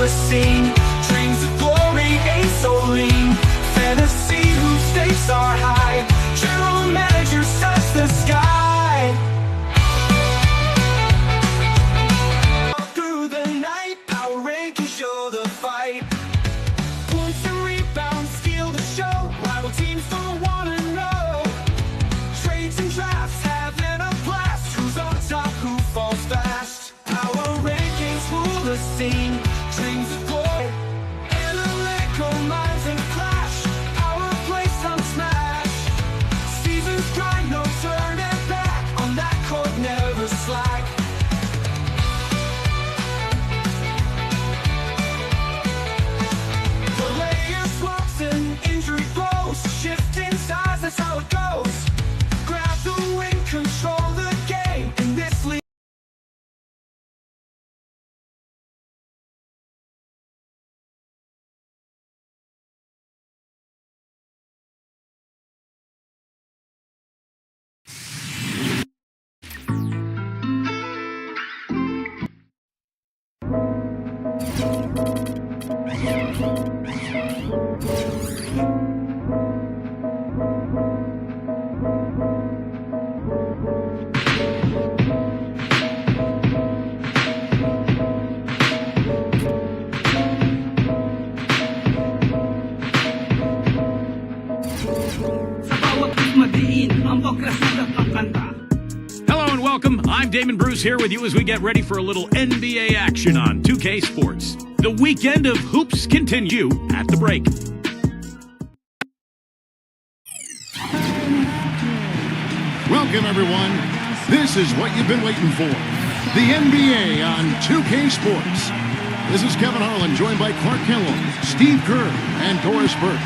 the scene. Dreams of glory ain't so lean. Fantasy whose stakes are high. General manager sets the sky. Through the night, power rankings show the fight. Points and rebounds steal the show. Rival teams don't wanna know. Trades and drafts having a blast. Who's on top, who falls fast? Power rankings rule the scene. Dreams of glory, analytical minds and clash. Our place on smash. Seasons grind, no turning back. On that court, never slack. The layers slumps and injury blows. Shifting sides, that's how it goes. Grab the win, control the game in this league. Hello and welcome. I'm Damon Bruce here with you as we get ready for a little NBA action on 2K Sports. The weekend of hoops continue at the break. Welcome, everyone. This is what you've been waiting for. The NBA on 2K Sports. This is Kevin Harlan, joined by Clark Kellogg, Steve Kerr, and Doris Burke.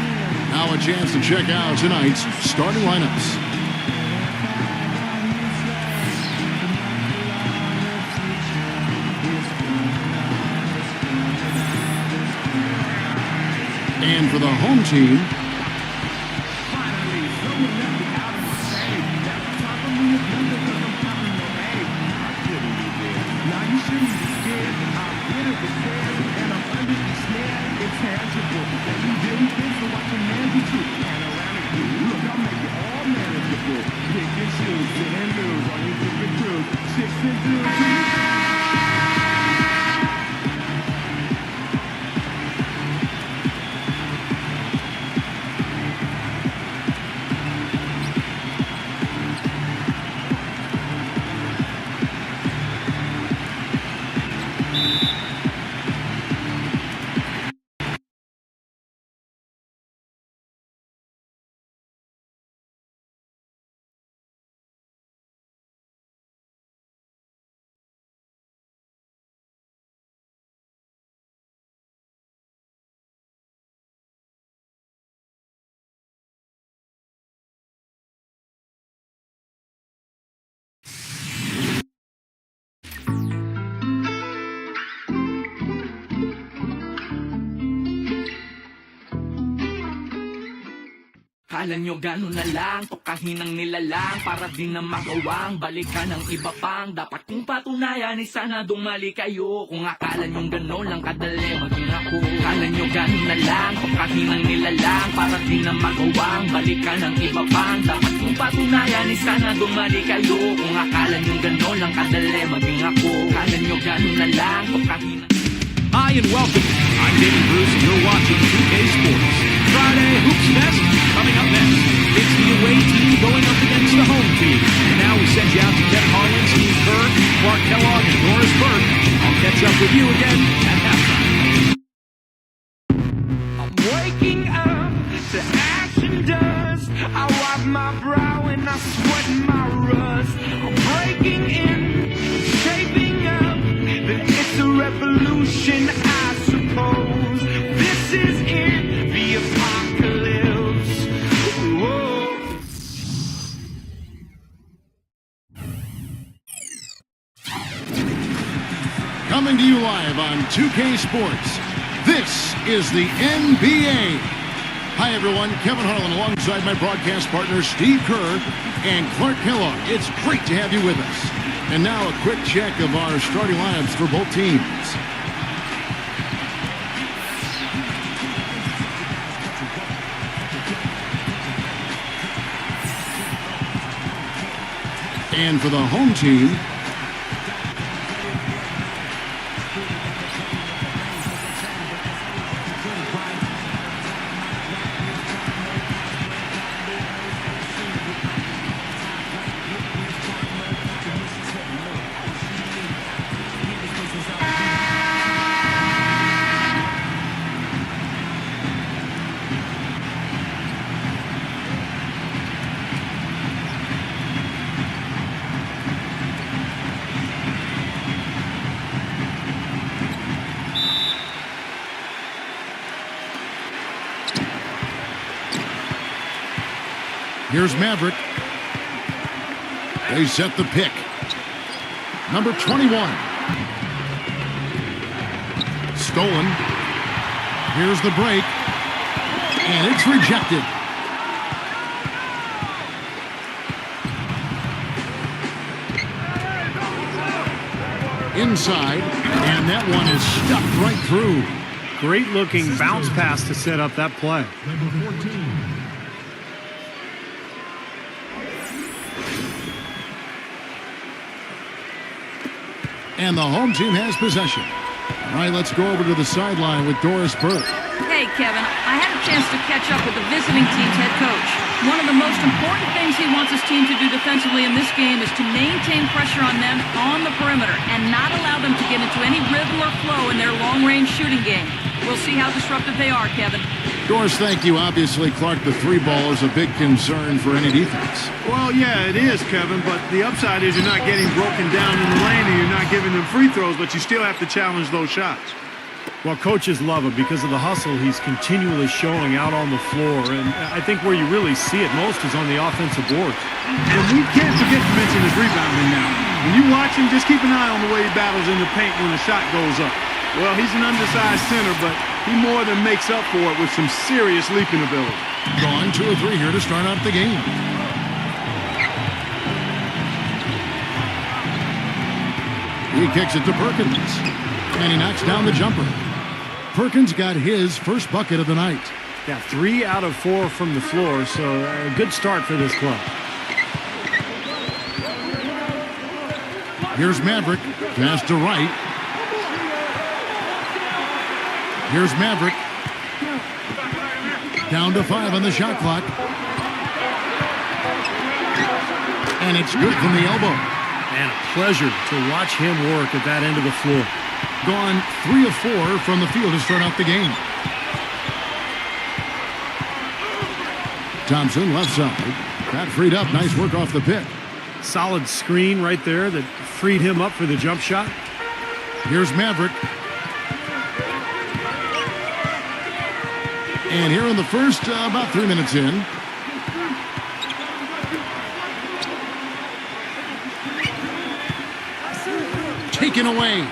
Now a chance to check out tonight's starting lineups. And for the home team, Kala nyo gano'n na lang, tukahin ang nilalang para di na magawang balikan ng iba pang dapat kong patunayan ay sana dumali kayo. Kung akala nyo gano'n lang kadali maging ako. Kala nyo gano'n na lang, tukahin ang nilalang para di na magawang balikan ng iba pang dapat kong patunayan ay sana dumali kayo. Kung akala nyo gano'n lang kadali maging ako. Kala nyo gano'n na lang, tukahin ang... Hi and welcome. I'm David Bruce and you're watching 2K Sports. Friday Hoops Fest coming up next. It's the away team going up against the home team. And now we send you out to Kevin Harlan, Steve Kerr, Clark Kellogg, and Doris Burke. I'll catch up with you again at halftime. I'm waking up to action dust. I wipe my brow and I sweat my rust. I'm breaking in, shaping up. Then it's a revolution, I suppose. This is it, the apocalypse. Whoa. coming to you live on 2K Sports. This is the NBA. Hi, everyone. Kevin Harlan alongside my broadcast partner, Steve Kerr and Clark Kellogg. It's great to have you with us. And now a quick check of our starting lineups for both teams. And for the home team, here's Maverick. They set the pick. Number 21. Stolen. Here's the break. And it's rejected. Inside. And that one is stuffed right through. Great looking bounce pass to set up that play. Number 14. And the home team has possession. All right, let's go over to the sideline with Doris Burke. Hey, Kevin, I had a chance to catch up with the visiting team's head coach. One of the most important things he wants his team to do defensively in this game is to maintain pressure on them on the perimeter and not allow them to get into any rhythm or flow in their long-range shooting game. We'll see how disruptive they are, Kevin. Doris, thank you. Obviously, Clark, the three ball is a big concern for any defense. Well, yeah, it is, Kevin, but the upside is you're not getting broken down in the lane and you're not giving them free throws, but you still have to challenge those shots. Well, coaches love him because of the hustle he's continually showing out on the floor, and I think where you really see it most is on the offensive boards. And we can't forget to mention his rebounding now. When you watch him, just keep an eye on the way he battles in the paint when the shot goes up. Well, he's an undersized center, but he more than makes up for it with some serious leaping ability. Gone 2 or 3 here to start out the game. He kicks it to Perkins, and he knocks down the jumper. Perkins got his first bucket of the night. Yeah, 3 out of 4 from the floor, so a good start for this club. Here's Maverick, pass to right. Here's Maverick. Down to 5 on the shot clock. And it's good from the elbow. And a pleasure to watch him work at that end of the floor. Gone 3 of 4 from the field to start out the game. Thompson, left side. Got freed up. Nice work off the pick. Solid screen right there that freed him up for the jump shot. Here's Maverick. And here in the first, about 3 minutes in. Taken away.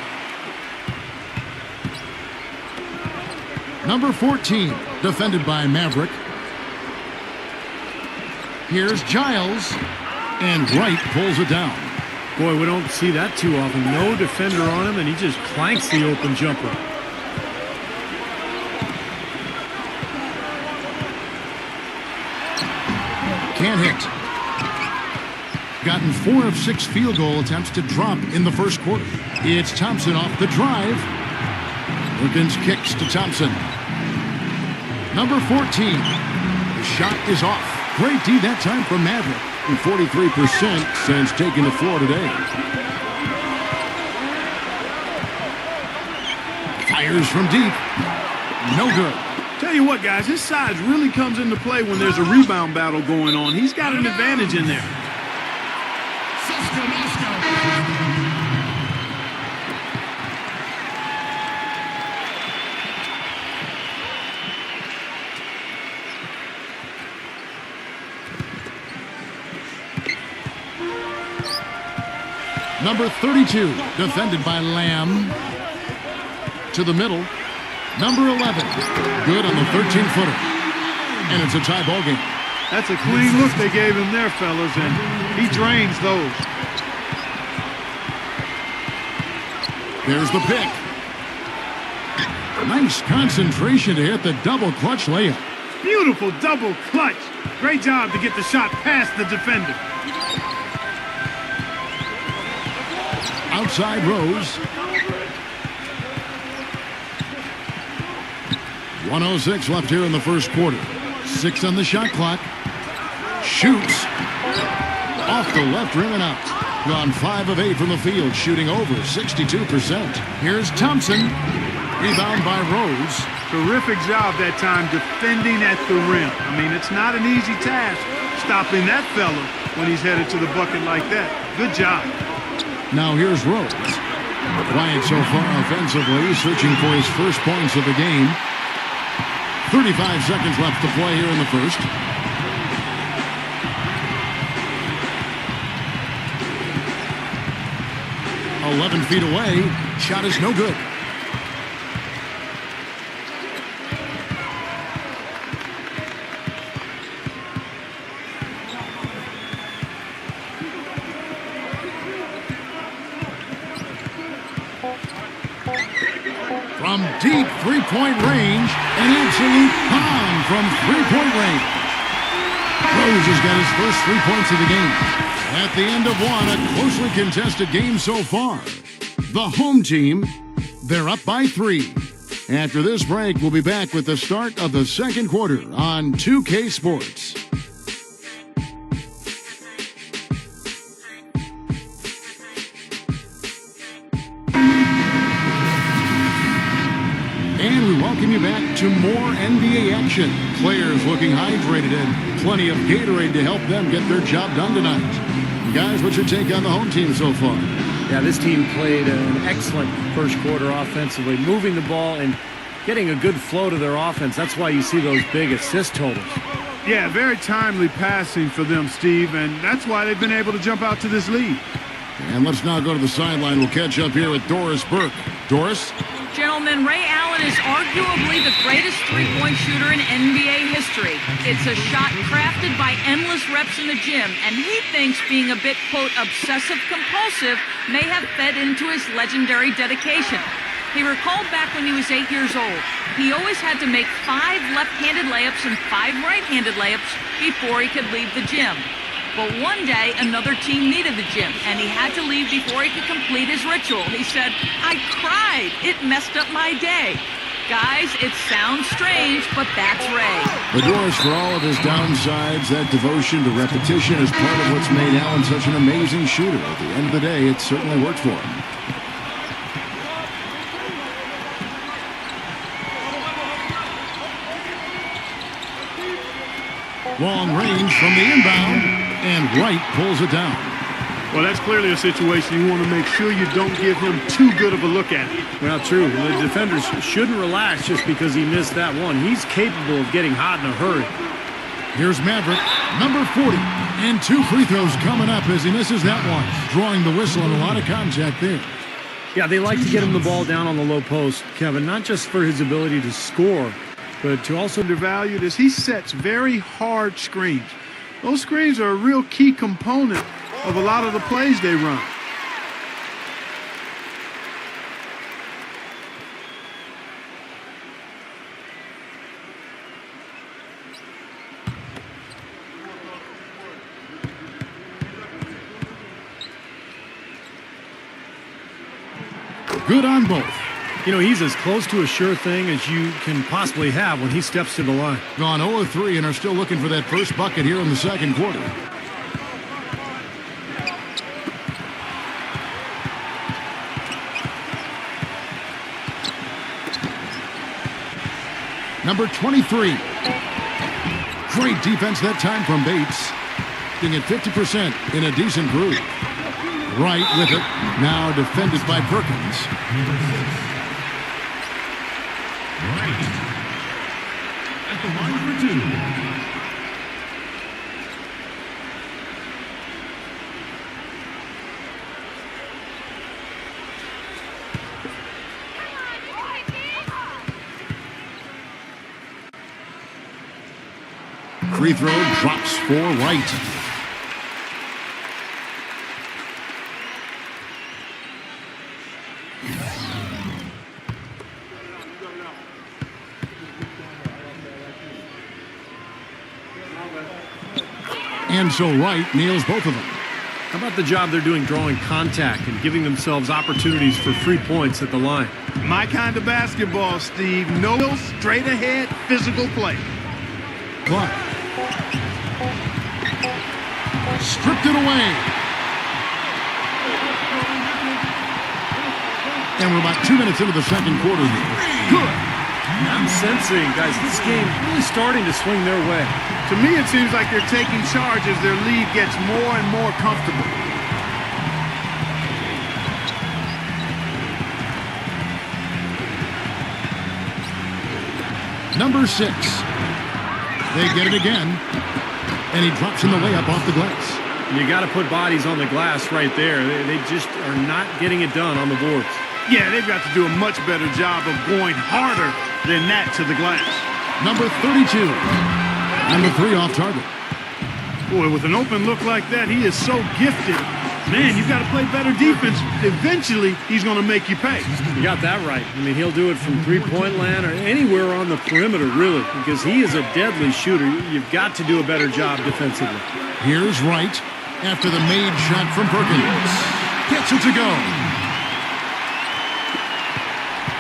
Number 14, defended by Maverick. Here's Giles, and Wright pulls it down. Boy, we don't see that too often. No defender on him, and he just clanks the open jumper. Can't hit. Gotten 4 of 6 field goal attempts to drop in the first quarter. It's Thompson off the drive. Perkins kicks to Thompson. Number 14. The shot is off. Great D that time from Maverick. And 43% since taking the floor today. Fires from deep. No good. Tell you what, guys, his size really comes into play when there's a rebound battle going on. He's got an advantage in there. Number 32, defended by Lamb. To the middle. Number 11, good on the 13-footer. And it's a tie ball game. That's a clean look they gave him there, fellas, and he drains those. There's the pick. Nice concentration to hit the double clutch layup. Beautiful double clutch. Great job to get the shot past the defender. outside Rose. 1:06 left here in the first quarter. 6 on the shot clock. Shoots. Off the left rim and out. Gone 5 of 8 from the field, shooting over 62%. Here's Thompson. Rebound by Rose. Terrific job that time defending at the rim. I mean, it's not an easy task stopping that fella when he's headed to the bucket like that. Good job. Now here's Rose. Quiet so far offensively, searching for his first points of the game. 35 seconds left to play here in the first. "11 feet away. Shot is no good." From deep three-point range, an absolute bomb from three-point range. Rose has got his first 3 points of the game. At the end of one, a closely contested game so far. The home team, they're up by 3. After this break, we'll be back with the start of the second quarter on 2K Sports. And we welcome you back to more NBA action. Players looking hydrated and plenty of Gatorade to help them get their job done tonight. Guys, what's your take on the home team so far? Yeah, this team played an excellent first quarter offensively, moving the ball and getting a good flow to their offense. That's why you see those big assist totals. Yeah, very timely passing for them, Steve, and that's why they've been able to jump out to this lead. And let's now go to the sideline. We'll catch up here with Doris Burke. Doris? Gentlemen, Ray Allen is arguably the greatest three-point shooter in NBA history. It's a shot crafted by endless reps in the gym, and he thinks being a bit, quote, obsessive-compulsive may have fed into his legendary dedication. He recalled back when he was 8 years old. He always had to make 5 left-handed layups and 5 right-handed layups before he could leave the gym. But one day, another team needed the gym, and he had to leave before he could complete his ritual. He said, "I cried. It messed up my day." Guys, it sounds strange, but that's Ray. But Doris, for all of his downsides, that devotion to repetition is part of what's made Allen such an amazing shooter. At the end of the day, it certainly worked for him. Long range from the inbound, and Wright pulls it down. Well, that's clearly a situation you want to make sure you don't give him too good of a look at it. Well, true. The defenders shouldn't relax just because he missed that one. He's capable of getting hot in a hurry. Here's Maverick, number 40, and 2 free throws coming up as he misses that one, drawing the whistle and a lot of contact there. Yeah, they like to get him the ball down on the low post, Kevin, not just for his ability to score, but to also Undervalued as he sets very hard screens. Those screens are a real key component of a lot of the plays they run. Good on both. You know, he's as close to a sure thing as you can possibly have when he steps to the line. Gone 0 of 3 and are still looking for that first bucket here in the second quarter. Number 23. Great defense that time from Bates. Being at 50% in a decent groove. Right with it. Now defended by Perkins. Right. At the line for 2. Free throw drops for Wright. And so Wright nails both of them. How about the job they're doing drawing contact and giving themselves opportunities for free points at the line? My kind of basketball, Steve. No straight ahead physical play. Clock. Stripped it away. And we're about 2 minutes into the second quarter here. Good. I'm sensing, guys, this game really starting to swing their way. To me, it seems like they're taking charge as their lead gets more and more comfortable. Number 6. They get it again. And he drops in the layup off the glass. You got to put bodies on the glass right there. They just are not getting it done on the boards. Yeah, they've got to do a much better job of going harder than that to the glass. Number 32. And the 3 off target. Boy, with an open look like that, he is so gifted. Man, you've got to play better defense. Eventually, he's going to make you pay. You got that right. I mean, he'll do it from three-point land or anywhere on the perimeter, really, because he is a deadly shooter. You've got to do a better job defensively. Here's Wright after the made shot from Perkins. Gets it to go.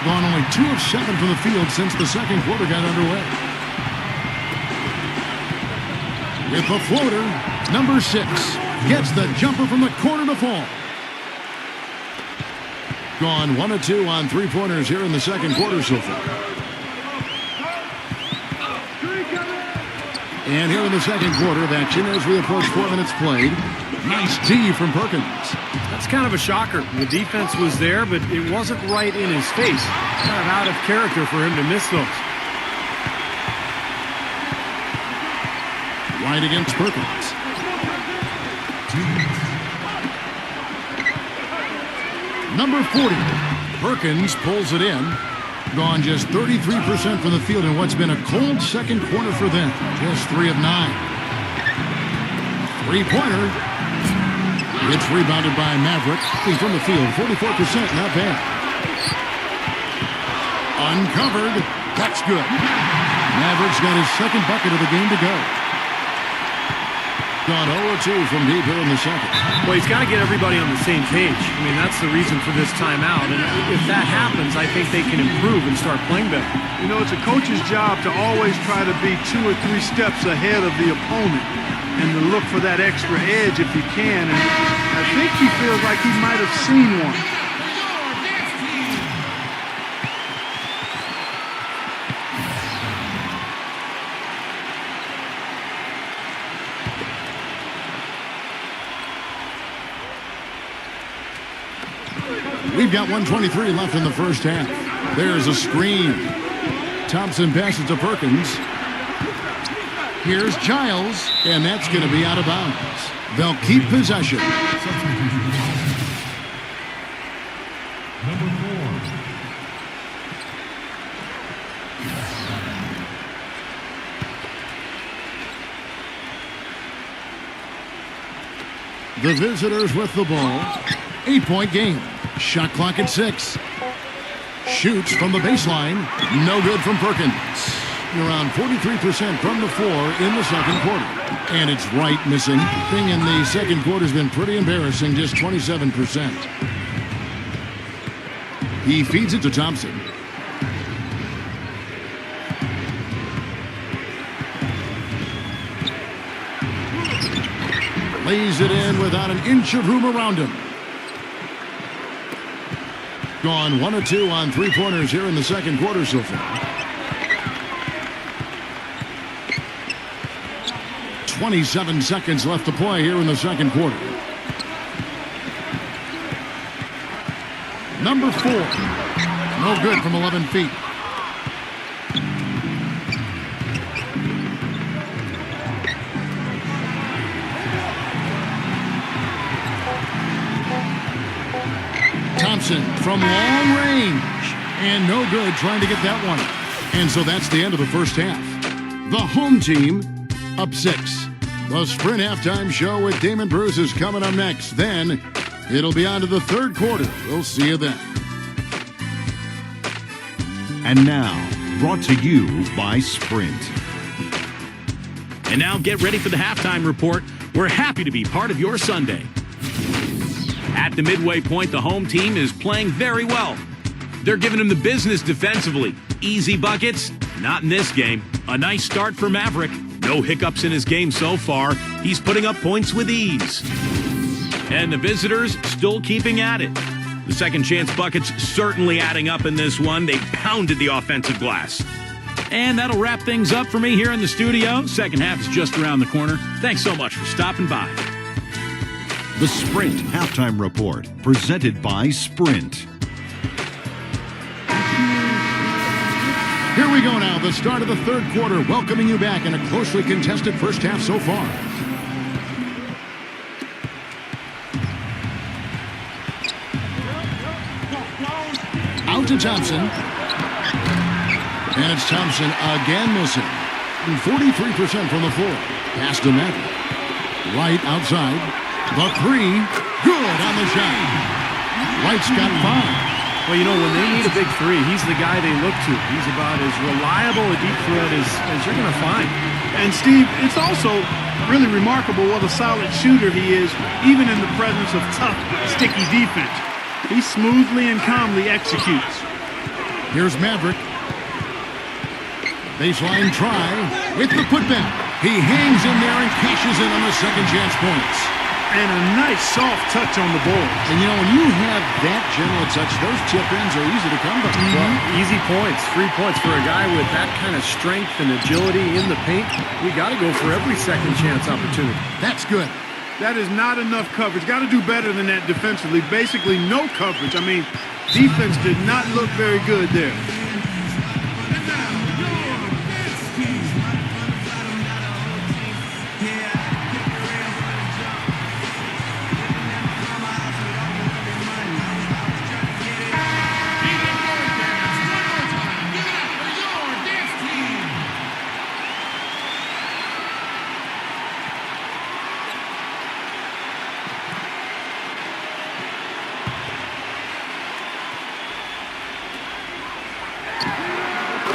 Gone only 2 of 7 from the field since the second quarter got underway. With the floater, number 6 gets the jumper from the corner to fall. Gone 1 of 2 on three-pointers here in the second quarter so far. And here in the second quarter of action as we approach 4 minutes played. Nice D from Perkins. That's kind of a shocker. The defense was there, but it wasn't right in his face. Kind of out of character for him to miss those. Right against Perkins. Number 40. Perkins pulls it in. Gone just 33% from the field in what's been a cold second quarter for them. Just 3 of 9. Three-pointer. It's rebounded by Maverick. He's from the field. 44%, not bad. Uncovered. That's good. Maverick's got his second bucket of the game to go. Gone 0-2 from deep here in the second. Well, he's got to get everybody on the same page. I mean, that's the reason for this timeout. And if that happens, I think they can improve and start playing better. You know, it's a coach's job to always try to be 2 or 3 steps ahead of the opponent and to look for that extra edge if he can. And I think he feels like he might have seen one. We've got 1:23 left in the first half. There's a screen. Thompson passes to Perkins. Here's Giles, and that's going to be out of bounds. They'll keep possession. Number 4. The visitors with the ball. 8-point game. Shot clock at 6. Shoots from the baseline. No good from Perkins. Around 43% from the floor in the second quarter. And it's Wright missing. Thing in the second quarter has been pretty embarrassing, just 27%. He feeds it to Thompson. Lays it in without an inch of room around him. Gone 1 of 2 on three-pointers here in the second quarter so far. 27 seconds left to play here in the second quarter. Number 4. No good from 11 feet. Thompson from long range. And no good trying to get that one. And so that's the end of the first half. The home team up 6. The Sprint Halftime Show with Damon Bruce is coming up next. Then it'll be on to the third quarter. We'll see you then. And now, brought to you by Sprint. And now get ready for the halftime report. We're happy to be part of your Sunday. At the midway point, the home team is playing very well. They're giving him the business defensively. Easy buckets? Not in this game. A nice start for Maverick. No hiccups in his game so far. He's putting up points with ease. And the visitors still keeping at it. The second chance buckets certainly adding up in this one. They pounded the offensive glass. And that'll wrap things up for me here in the studio. Second half is just around the corner. Thanks so much for stopping by. The Sprint Halftime Report, presented by Sprint. Here we go now, the start of the third quarter, welcoming you back in a closely contested first half so far. Out to Thompson. And it's Thompson again missing. 43% from the floor. Pass to Maverick. Wright outside. The three. Good on the shot. Wright's got 5. Well, you know, when they need a big three, he's the guy they look to. He's about as reliable a deep threat as you're going to find. And, Steve, it's also really remarkable what a solid shooter he is, even in the presence of tough, sticky defense. He smoothly and calmly executes. Here's Maverick. Baseline try with the putback. He hangs in there and cashes in on the second chance points. And a nice soft touch on the ball. And you know, when you have that general touch, those tip-ins are easy to come by. Well, easy points, 3 points for a guy with that kind of strength and agility in the paint. We got to go for every second chance opportunity. That's good. That is not enough coverage. Got to do better than that defensively. Basically no coverage. I mean, defense did not look very good there.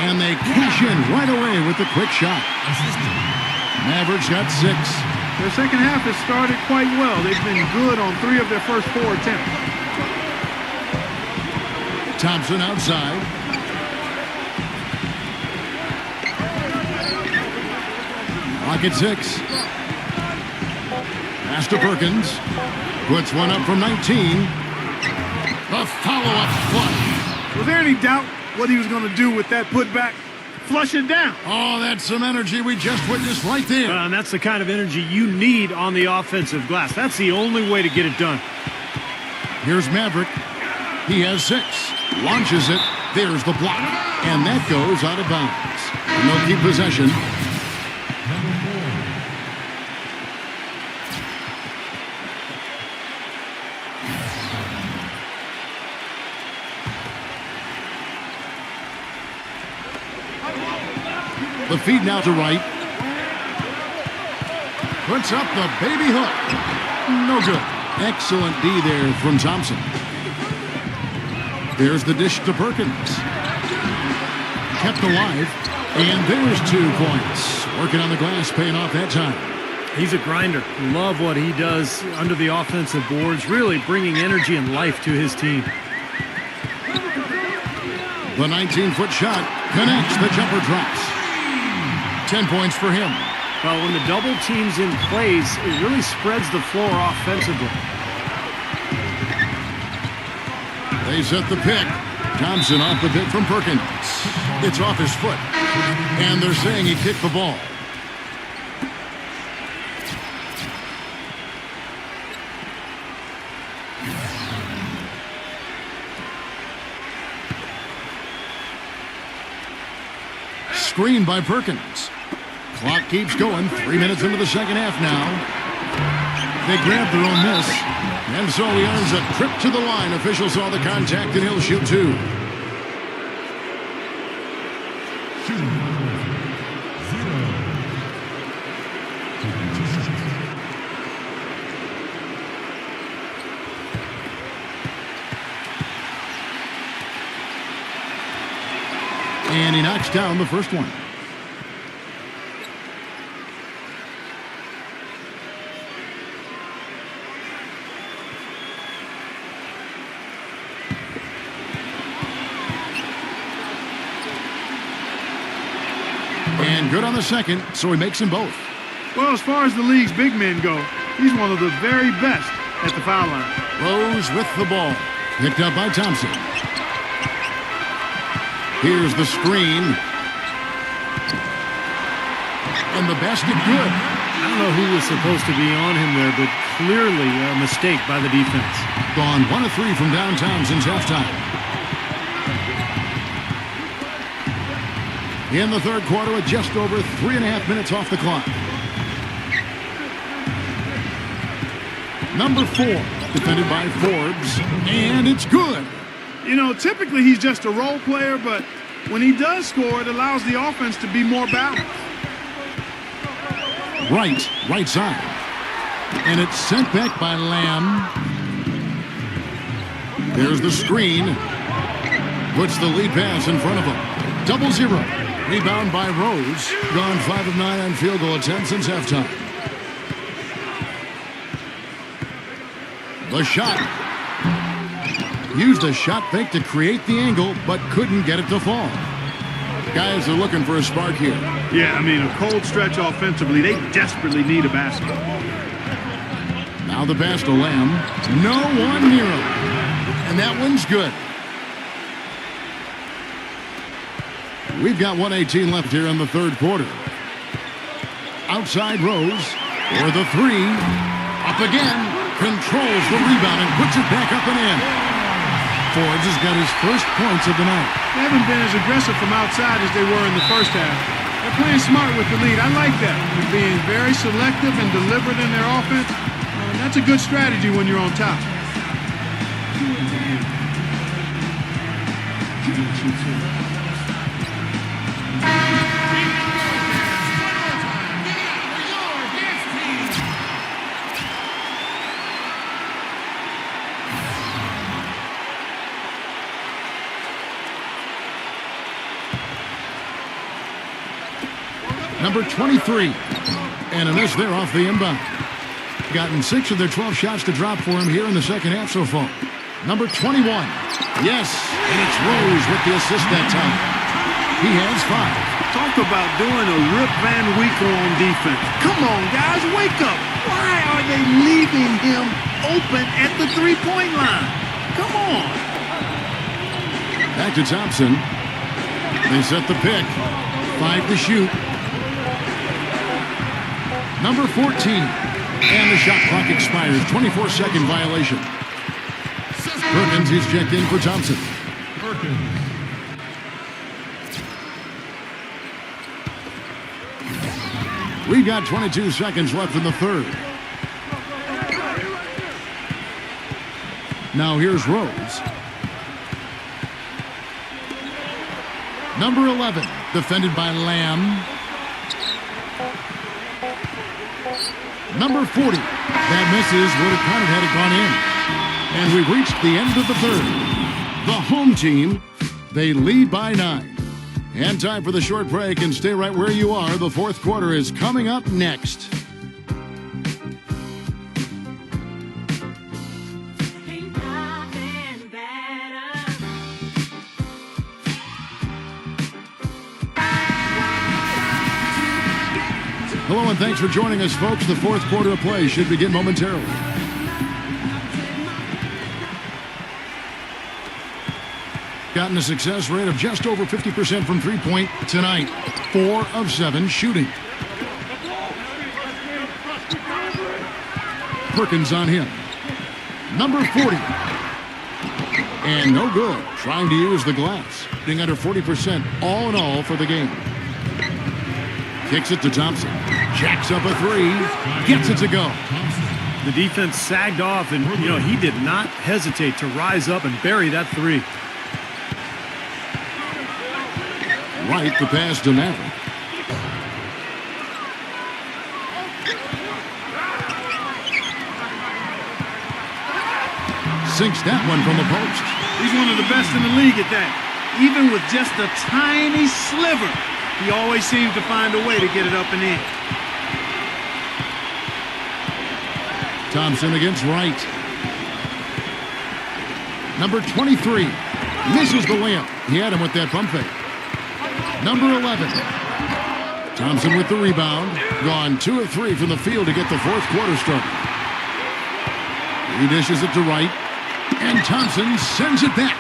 And they cash in right away with the quick shot. Mavericks got 6. Their second half has started quite well. They've been good on 3 of their first 4 attempts. Thompson outside. Clock at 6. Pass to Perkins. Puts one up from 19. The follow-up flush. Was there any doubt what he was going to do with that putback? Flush it down. Oh, that's some energy we just witnessed right there. And that's the kind of energy you need on the offensive glass. That's the only way to get it done. Here's Maverick. He has 6. Launches it. There's the block. And that goes out of bounds. And they'll keep possession. The feed now to Wright. Puts up the baby hook. No good. Excellent D there from Thompson. There's the dish to Perkins. Kept alive. And there's 2 points. Working on the glass, paying off that time. He's a grinder. Love what he does under the offensive boards, really bringing energy and life to his team. The 19-foot shot connects. The jumper drops. 10 points for him. Well, when the double team's in place, it really spreads the floor offensively. They set the pick. Thompson off the pick from Perkins. It's off his foot. And they're saying he kicked the ball. Screen by Perkins. Clock keeps going. 3 minutes into the second half now. They grab their own miss. And so he earns a trip to the line. Officials saw the contact and he'll shoot 2. And he knocks down the first one. And good on the second, so he makes them both. Well, as far as the league's big men go, he's one of the very best at the foul line. Rose with the ball. Picked up by Thompson. Here's the screen. And the basket good. I don't know who was supposed to be on him there, but clearly a mistake by the defense. Gone 1 of 3 from downtown since halftime. In the third quarter with just over 3.5 minutes off the clock. Number 4, defended by Forbes, and it's good. You know, typically he's just a role player, but when he does score, it allows the offense to be more balanced. Right side. And it's sent back by Lamb. There's the screen. Puts the lead pass in front of him. 0-0. Rebound by Rose. Gone 5 of 9 on field goal attempts since halftime. The shot. Used a shot fake to create the angle, but couldn't get it to fall. Guys are looking for a spark here. Yeah, I mean, a cold stretch offensively. They desperately need a basket. Now the pass to Lamb. No one near him. And that one's good. We've got 1:18 left here in the third quarter. Outside Rose. For the 3. Up again. Controls the rebound and puts it back up and in. Forbes has got his first points of the night. They haven't been as aggressive from outside as they were in the first half. They're playing smart with the lead. I like that. They're being very selective and deliberate in their offense. That's a good strategy when you're on top. Number 23. And a miss there off the inbound. Gotten 6 of their 12 shots to drop for him here in the second half so far. Number 21. Yes, and it's Rose with the assist that time. He has 5. Talk about doing a Rip Van Winkle on defense. Come on, guys, wake up. Why are they leaving him open at the three-point line? Come on. Back to Thompson. They set the pick. 5 to shoot. Number 14. And the shot clock expires. 24-second violation. Perkins is checked in for Thompson. We've got 22 seconds left in the third. Now here's Rose. Number 11, defended by Lamb. Number 40. That misses. Would have counted had it gone in. And we've reached the end of the third. The home team, they lead by 9. And time for the short break, and stay right where you are. The fourth quarter is coming up next. Hello and thanks for joining us, folks. The fourth quarter of play should begin momentarily. Gotten a success rate of just over 50% from three-point tonight. 4 of 7 shooting. Perkins on him. Number 40. And no good. Trying to use the glass. Being under 40% all in all for the game. Kicks it to Thompson. Jacks up a 3. Gets it to go. The defense sagged off, and, he did not hesitate to rise up and bury that 3. Right, the pass to Maverick. Sinks that one from the post. He's one of the best in the league at that. Even with just a tiny sliver, he always seems to find a way to get it up and in. Thompson against Wright. Number 23. Misses the layup. He had him with that pump fake. Number 11. Thompson with the rebound. Gone 2 of 3 from the field to get the fourth quarter started. He dishes it to Wright. And Thompson sends it back.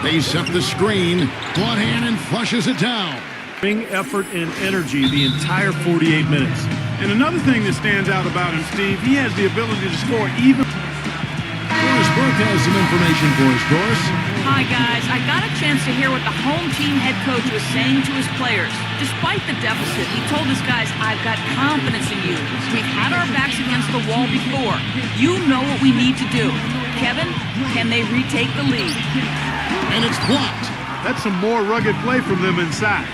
They set the screen. One hand and flushes it down. Bring effort and energy the entire 48 minutes. And another thing that stands out about him, Steve, he has the ability to score even. Doris Burke has some information for us, Doris. Hi, guys. I got a chance to hear what the home team head coach was saying to his players. Despite the deficit, he told his guys, I've got confidence in you. We've had our backs against the wall before. You know what we need to do. Kevin, can they retake the lead? And it's blocked. That's some more rugged play from them inside.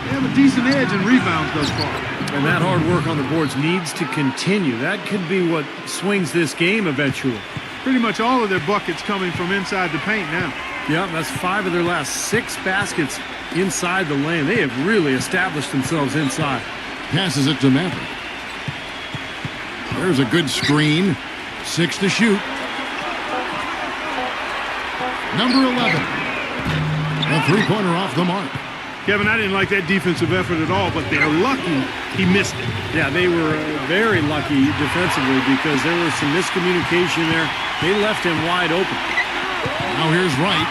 They have a decent edge in rebounds thus far. And that hard work on the boards needs to continue. That could be what swings this game eventually. Pretty much all of their buckets coming from inside the paint now. Yeah, that's 5 of their last 6 baskets inside the lane. They have really established themselves inside. Passes it to Maverick. There's a good screen. 6 to shoot. Number 11. A three-pointer off the mark. Kevin, I didn't like that defensive effort at all, but they're lucky he missed it. Yeah, they were very lucky defensively because there was some miscommunication there. They left him wide open. Now here's Wright.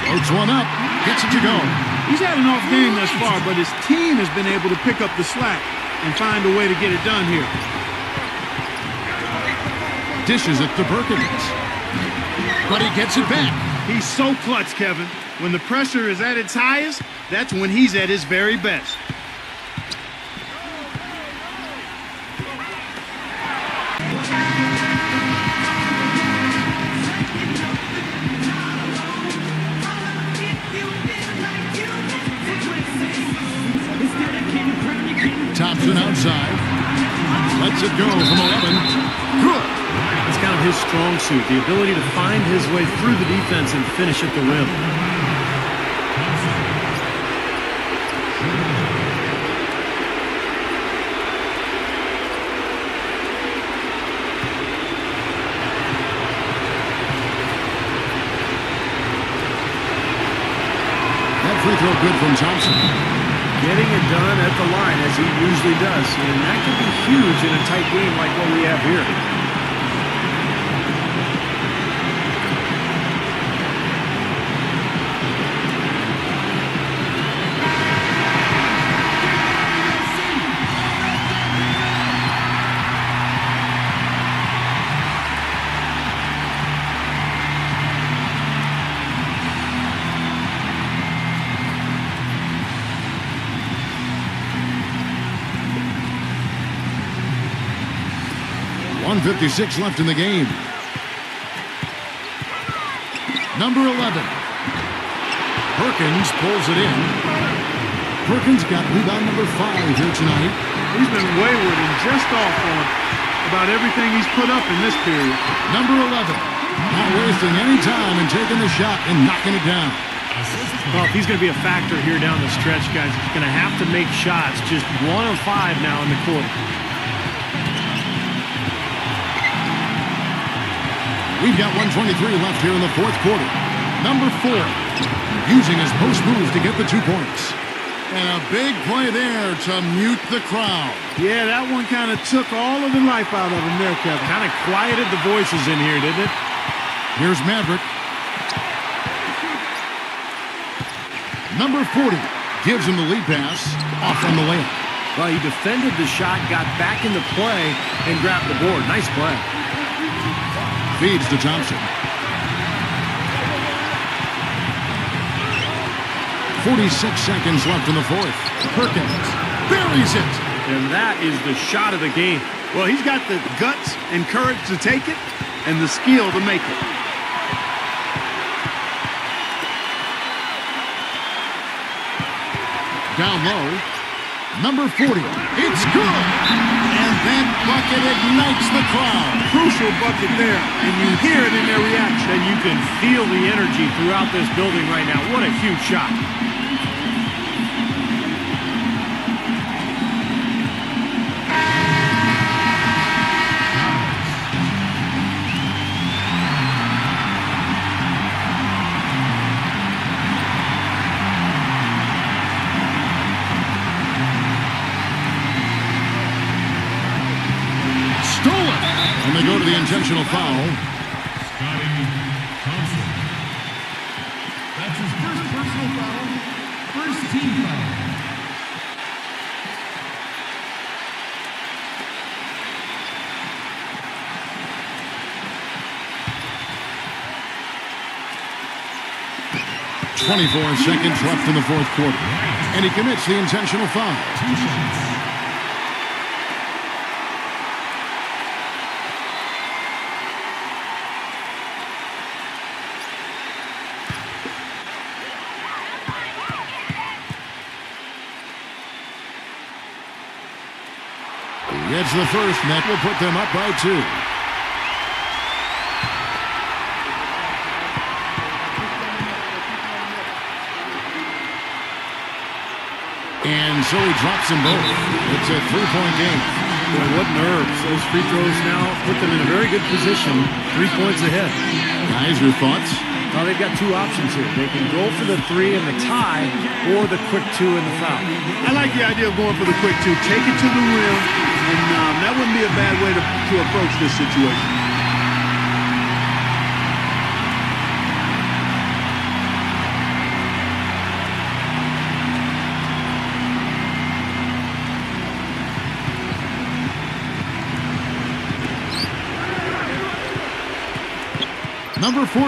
Floats one up. Gets it to go. He's had an off game thus far, but his team has been able to pick up the slack and find a way to get it done here. Dishes it to Perkins. But he gets it back. He's so clutch, Kevin. When the pressure is at its highest, that's when he's at his very best. Thompson outside. Lets it go from 11. Good. That's kind of his strong suit, the ability to find his way through the defense and finish at the rim. That free throw good from Thompson. Getting it done at the line as he usually does. And that could be huge in a tight game like what we have here. .156 left in the game. Number 11. Perkins pulls it in. Perkins got rebound number 5 here tonight. He's been wayward and just off on about everything he's put up in this period. Number 11. Not wasting any time and taking the shot and knocking it down. Well, if he's going to be a factor here down the stretch, guys, he's going to have to make shots. Just 1 of 5 now in the quarter. We've got 1:23 left here in the fourth quarter. Number 4, using his post move to get the 2 points. And a big play there to mute the crowd. Yeah, that one kind of took all of the life out of him there, Kevin. Kind of quieted the voices in here, didn't it? Here's Maverick. Number 40 gives him the lead pass off on the layup. Well, he defended the shot, got back into play, and grabbed the board. Nice play. Feeds to Thompson. 46 seconds left in the fourth. Perkins buries it. And that is the shot of the game. Well, he's got the guts and courage to take it and the skill to make it. Down low. Number 40. It's good. And that bucket ignites the crowd. Crucial bucket there, and you hear it in their reaction. And you can feel the energy throughout this building right now. What a huge shot. intentional foul. That's his first personal foul, first team foul. .24 seconds left in the fourth quarter. And he commits the intentional foul. 2 shots. He gets the first, and that will put them up by 2. And so he drops them both. It's a 3-point game. Boy, what nerves. Those free throws now put them in a very good position. 3 points ahead. Guys, your thoughts? Well, they've got 2 options here. They can go for the 3 and the tie, or the quick 2 and the foul. I like the idea of going for the quick 2. Take it to the rim, and that wouldn't be a bad way to approach this situation. Number 14,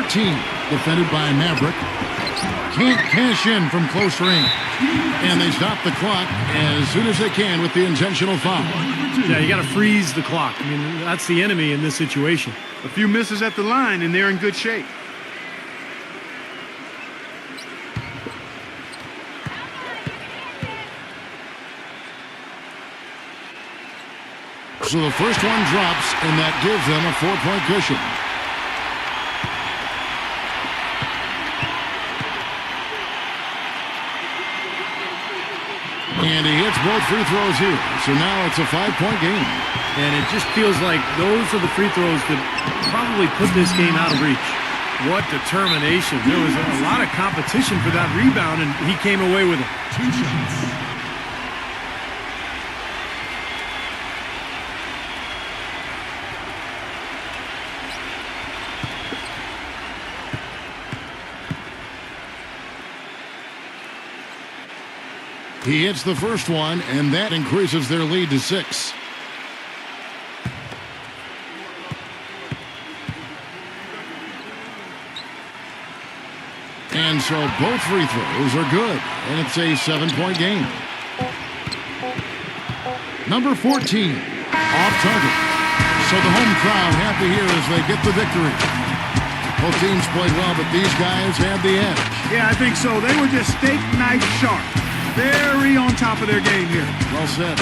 defended by Maverick. Can't cash in from close range. And they stop the clock as soon as they can with the intentional foul. Yeah, you got to freeze the clock. I mean, that's the enemy in this situation. A few misses at the line, and they're in good shape. So the first one drops, and that gives them a 4-point cushion. And he hits both free throws here. So now it's a 5-point game. And it just feels like those are the free throws that probably put this game out of reach. What determination. There was a lot of competition for that rebound, and he came away with it. 2 shots. He hits the first one, and that increases their lead to 6. And so both free throws are good, and it's a 7-point game. Number 14, off target. So the home crowd happy here as they get the victory. Both teams played well, but these guys had the edge. Yeah, I think so. They were just steak knife sharp. Very on top of their game here. Well said.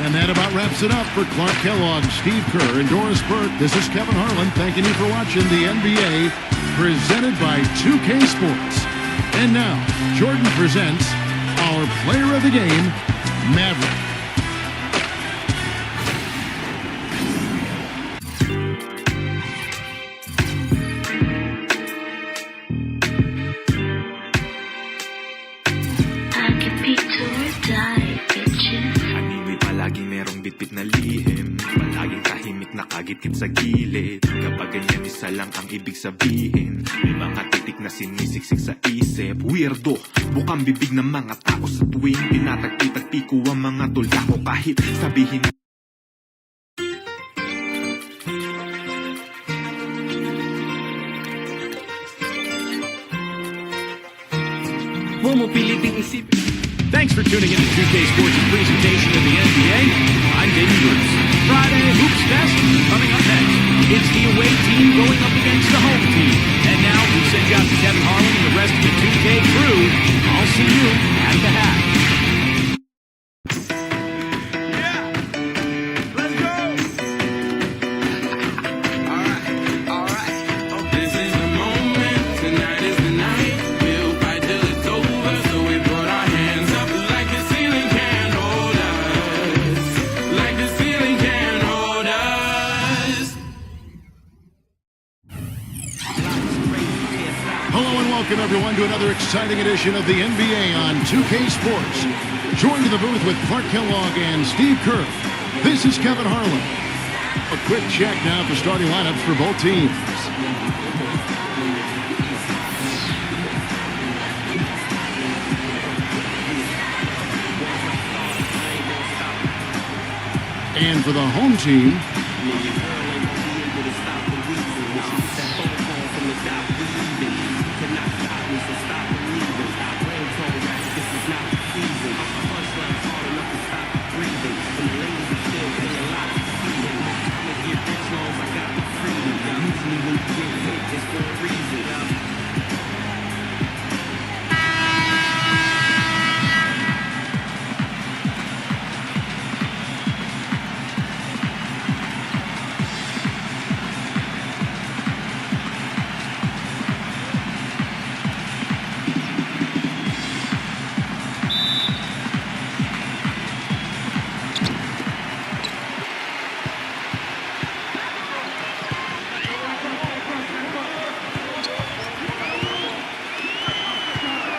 And that about wraps it up for Clark Kellogg, Steve Kerr, and Doris Burke. This is Kevin Harlan thanking you for watching the NBA presented by 2K Sports. And now, Jordan presents our player of the game, Maverick. Nakagitgit sa gilid. Kapag ganyan isa lang ang ibig sabihin. May mga titik na sinisiksik sa isip. Weirdo, bukang bibig ng mga tao sa tuwing tinatagpi-tagpi ko ang mga tulda ko kahit sabihin. Pumupiliting isipin. Thanks for tuning in to 2K Sports' presentation of the NBA. I'm David Bruce. Friday Hoops Fest coming up next. It's the away team going up against the home team. And now we send you out to Kevin Harlan and the rest of the 2K crew. I'll see you at the hat. Welcome, everyone, to another exciting edition of the NBA on 2K Sports. Joined in the booth with Clark Kellogg and Steve Kerr. This is Kevin Harlan. A quick check now of the starting lineups for both teams. And for the home team,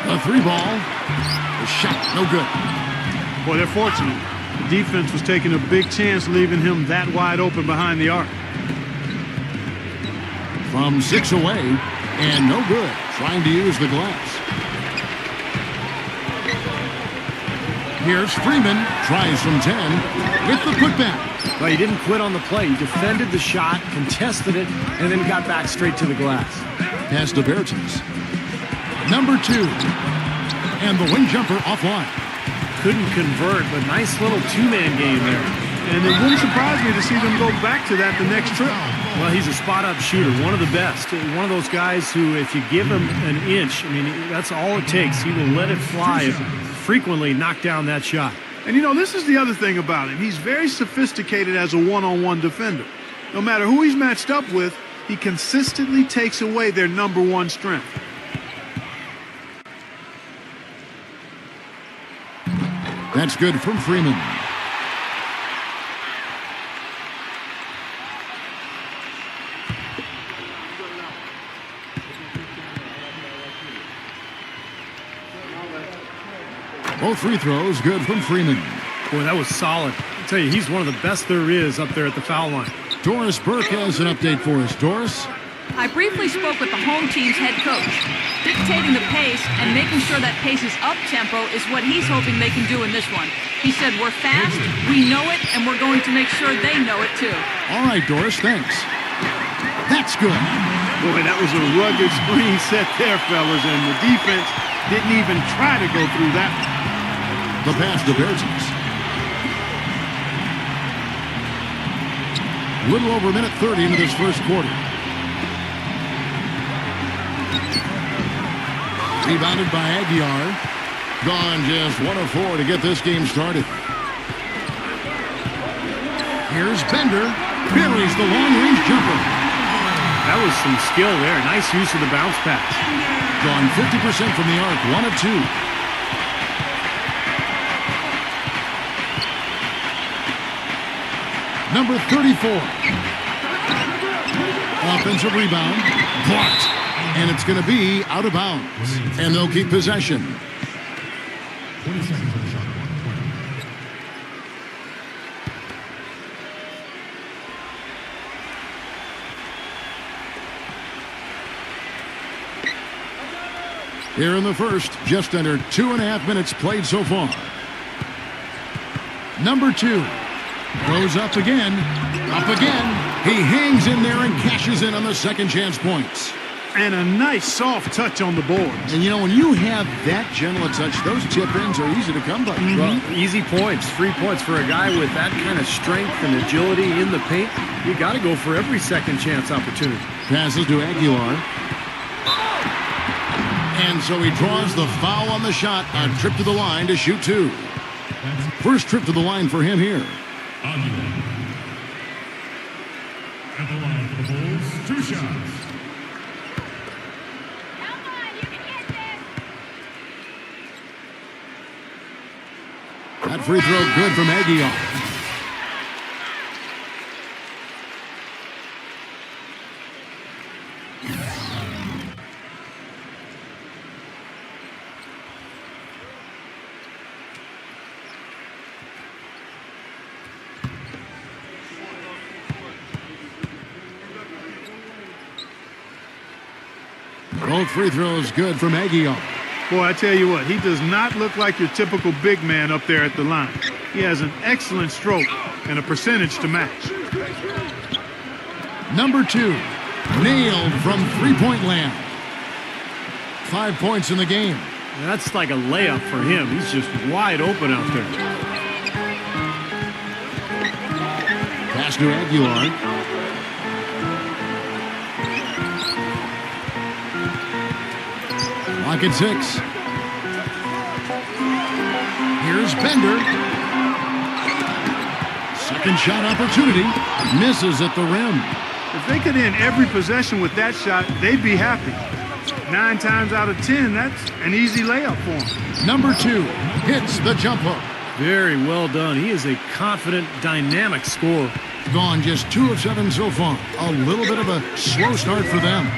a three ball. The shot, no good. Boy, they're fortunate. The defense was taking a big chance, leaving him that wide open behind the arc. From 6 away, and no good. Trying to use the glass. Here's Freeman. Tries from 10 with the putback. Well, he didn't quit on the play. He defended the shot, contested it, and then got back straight to the glass. Pass to Bertens. Number 2. And the wing jumper offline. Couldn't convert, but nice little two-man game there. And it wouldn't surprise me to see them go back to that the next trip. Well, he's a spot-up shooter, one of the best. One of those guys who, if you give him an inch, I mean, that's all it takes. He will let it fly and frequently knock down that shot. And, you know, this is the other thing about him. He's very sophisticated as a one-on-one defender. No matter who he's matched up with, he consistently takes away their number one strength. That's good from Freeman. Both free throws good from Freeman. Boy, that was solid. I tell you, he's one of the best there is up there at the foul line. Doris Burke has an update for us. Doris? I briefly spoke with the home team's head coach. Dictating the pace and making sure that pace is up-tempo is what he's hoping they can do in this one. He said, we're fast, we know it, and we're going to make sure they know it too. All right, Doris, thanks. That's good. Boy, that was a rugged screen set there, fellas, and the defense didn't even try to go through that. The pass to Bertens. Little over a minute 30 into this first quarter. Rebounded by Aguiar. Gone just 1 of 4 to get this game started. Here's Bender. Buries the long-range jumper. That was some skill there. Nice use of the bounce pass. Gone 50% from the arc. 1 of 2. Number 34. Offensive rebound. Blocked. And it's going to be out of bounds. And they'll keep possession. 20 seconds on the shot clock. Here in the first, just under 2.5 minutes played so far. Number 2 goes up again. Up again. He hangs in there and cashes in on the second chance points. And a nice soft touch on the board. And you know, when you have that gentle a touch, those tip-ins are easy to come by. Well, easy points, 3 points for a guy with that kind of strength and agility in the paint. You got to go for every second chance opportunity. Passes to Aguilar. And so he draws the foul on the shot. A trip to the line to shoot 2. First trip to the line for him here. Aguilar. At the line for the Bulls, 2 shots. That free throw good from Aguilar. Both free throws good from Aguilar. Boy, I tell you what, he does not look like your typical big man up there at the line. He has an excellent stroke and a percentage to match. Number 2, nailed from three-point land. 5 points in the game. That's like a layup for him. He's just wide open out there. Pass to Aguilar. Clock at 6. Here's Bender. Second shot opportunity. Misses at the rim. If they could end every possession with that shot, they'd be happy. 9 times out of 10, that's an easy layup for him. Number 2 hits the jump hook. Very well done. He is a confident, dynamic scorer. Gone just 2 of 7 so far. A little bit of a slow start for them.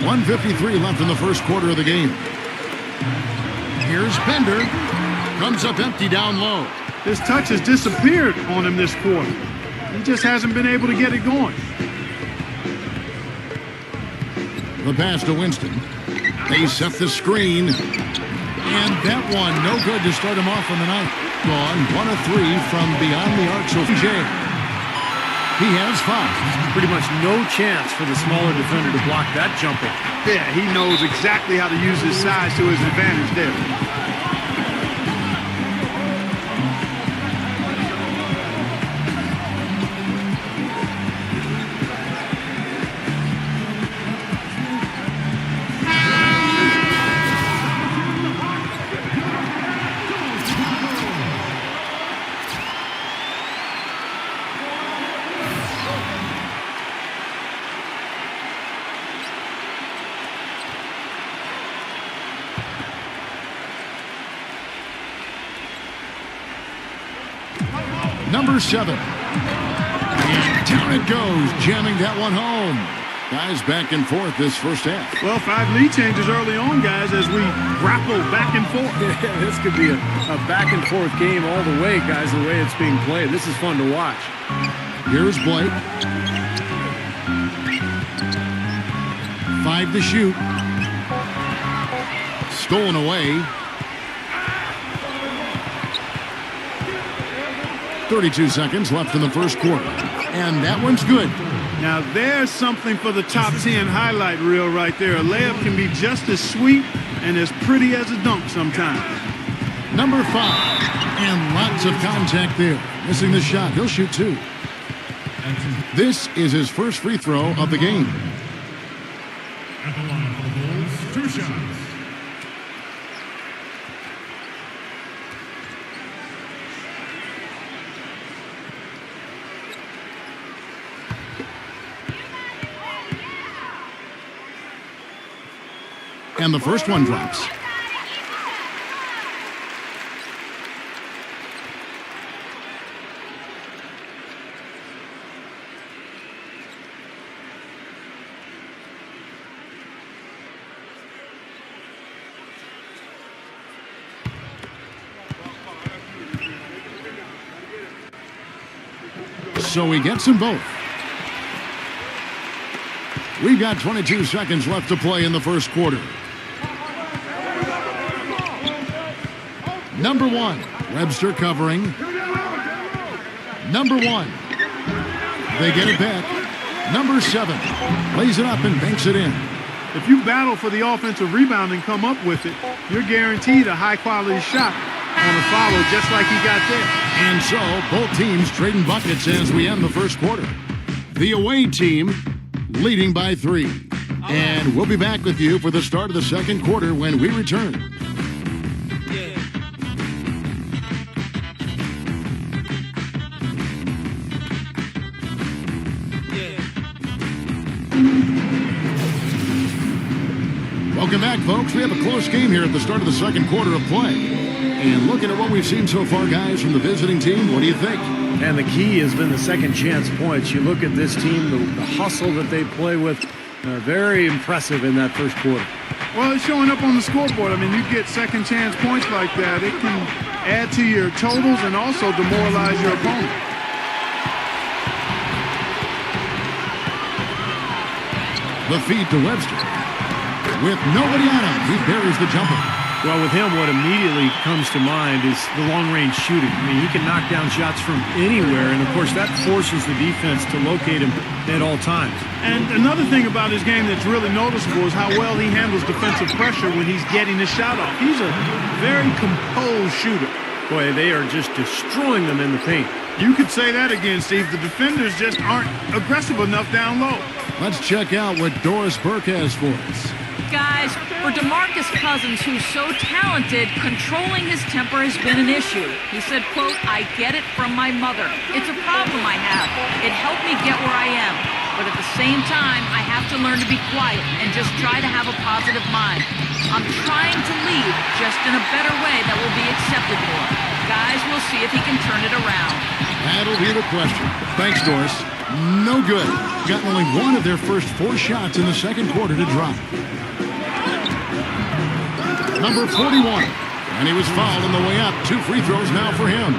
1:53 left in the first quarter of the game. Here's Bender. Comes up empty down low. His touch has disappeared on him this quarter. He just hasn't been able to get it going. The pass to Winston. They set the screen. And that one, no good to start him off on the night. Gone 1 of 3 from beyond the arc. So Jay, he has 5. Pretty much no chance for the smaller defender to block that jumper. Yeah, he knows exactly how to use his size to his advantage there. Number 7. And down it goes, jamming that one home. Guys back and forth this first half. Well, 5 lead changes early on, guys, as we grapple back and forth. Yeah, this could be a back and forth game all the way, guys, the way it's being played. This is fun to watch. Here's Blake. 5 to shoot. Stolen away. 32 seconds left in the first quarter. And that one's good. Now there's something for the top 10 highlight reel right there. A layup can be just as sweet and as pretty as a dunk sometimes. Number 5. And lots of contact there. Missing the shot. He'll shoot 2. This is his first free throw of the game. At the line for the Bulls, 2 shots. And the first one drops. So he gets them both. We've got 22 seconds left to play in the first quarter. Number 1, Webster covering. Number 1, they get it back. Number 7, lays it up and banks it in. If you battle for the offensive rebound and come up with it, you're guaranteed a high-quality shot on a follow just like he got there. And so, both teams trading buckets as we end the first quarter. The away team leading by 3. And we'll be back with you for the start of the second quarter when we return. Welcome back, folks. We have a close game here at the start of the second quarter of play. And looking at what we've seen so far, guys, from the visiting team, what do you think? And the key has been the second chance points. You look at this team, the hustle that they play with, very impressive in that first quarter. Well, it's showing up on the scoreboard. I mean, you get second chance points like that, it can add to your totals and also demoralize your opponent. The feed to Webster. With nobody on him, he buries the jumper. Well, with him, what immediately comes to mind is the long-range shooting. I mean, he can knock down shots from anywhere, and, of course, that forces the defense to locate him at all times. And another thing about his game that's really noticeable is how well he handles defensive pressure when he's getting his shot off. He's a very composed shooter. Boy, they are just destroying them in the paint. You could say that again, Steve. The defenders just aren't aggressive enough down low. Let's check out what Doris Burke has for us. Guys, for DeMarcus Cousins, who's so talented, controlling his temper has been an issue. He said, quote, "I get it from my mother. It's a problem I have. It helped me get where I am. But at the same time, I have to learn to be quiet and just try to have a positive mind. I'm trying to lead, just in a better way that will be accepted more. Guys, we'll see if he can turn it around." That'll be the question. Thanks, Doris. No good. Got only one of their first 4 shots in the second quarter to drop. Number 41. And he was fouled on the way up. 2 free throws now for him.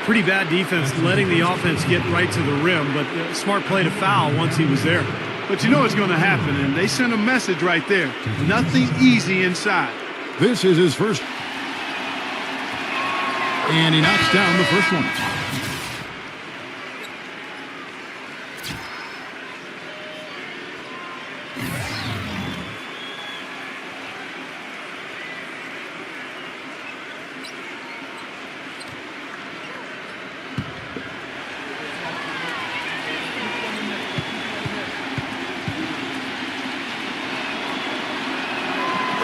Pretty bad defense, letting the offense get right to the rim, but smart play to foul once he was there. But you know it's going to happen, and they sent a message right there. Nothing easy inside. This is his first. And he knocks down the first one.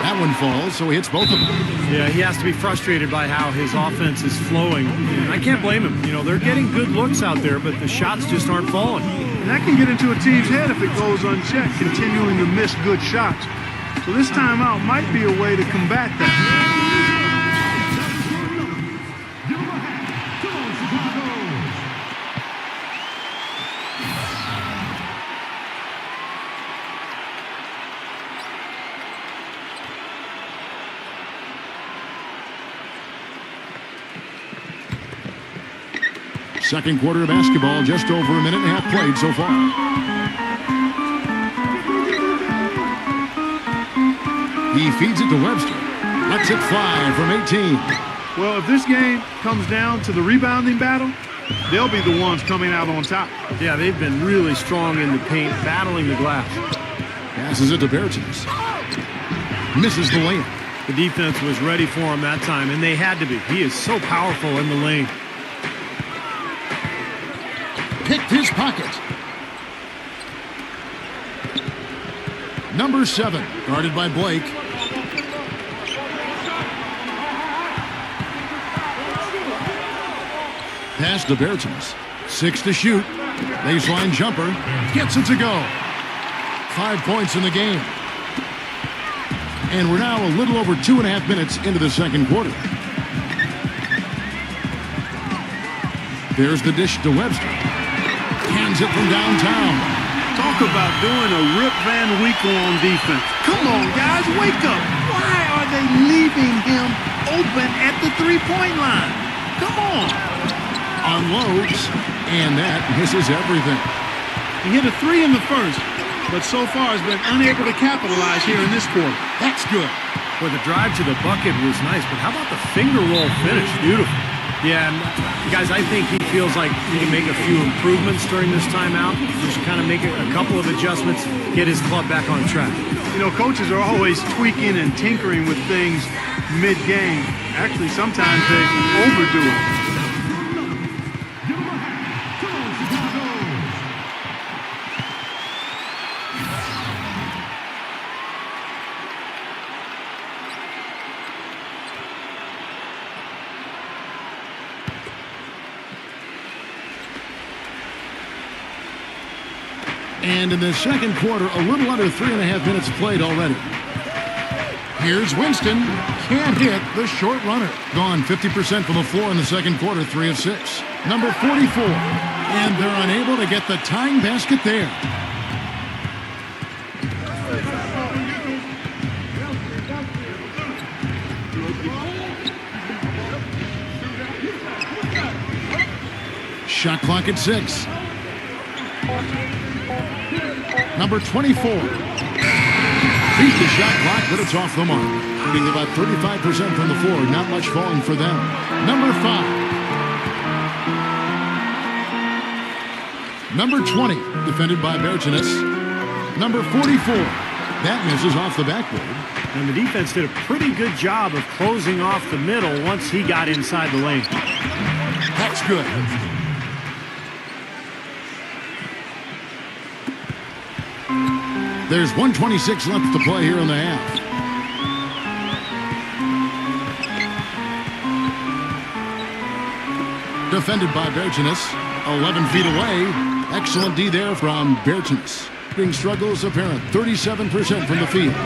That one falls, so he hits both of them. Yeah, he has to be frustrated by how his offense is flowing. I can't blame him. You know, they're getting good looks out there, but the shots just aren't falling. And that can get into a team's head if it goes unchecked, continuing to miss good shots. So this timeout might be a way to combat that. Second quarter of basketball, just over a minute and a half played so far. He feeds it to Webster. Lets it fly from 18. Well, if this game comes down to the rebounding battle, they'll be the ones coming out on top. Yeah, they've been really strong in the paint, battling the glass. Passes it to Bertens. Misses the layup. The defense was ready for him that time, and they had to be. He is so powerful in the lane. Picked his pocket. Number 7, guarded by Blake. Pass to Bertens. 6 to shoot. Baseline jumper. Gets it to go. 5 points in the game. And we're now a little over 2.5 minutes into the second quarter. There's the dish to Webster. Hands it from downtown. Talk about doing a Rip Van Winkle on defense. Come on, guys, wake up. Why are they leaving him open at the three-point line? Come on. Unloads, and that misses everything. He hit a 3 in the first, but so far has been unable to capitalize here in this quarter. That's good. Well, the drive to the bucket was nice, but how about the finger roll finish? Beautiful. Yeah, and guys, I think he feels like he can make a few improvements during this timeout. Just kind of make a couple of adjustments, get his club back on track. You know, coaches are always tweaking and tinkering with things mid-game. Actually, sometimes they overdo it. And in the second quarter, a little under 3.5 minutes played already. Here's Winston. Can't hit the short runner. Gone 50% from the floor in the second quarter, 3 of 6. Number 44. And they're unable to get the tying basket there. Shot clock at 6. Number 24. beat the shot clock, but it's off the mark. Shooting about 35% from the floor. Not much falling for them. Number 5. Number 20, defended by Bertinus. Number 44, that misses off the backboard. And the defense did a pretty good job of closing off the middle once he got inside the lane. That's good. There's 1:26 left to play here in the half. Defended by Bertinus, 11 feet away. Excellent D there from Bertinus. Being struggles apparent, 37% from the field.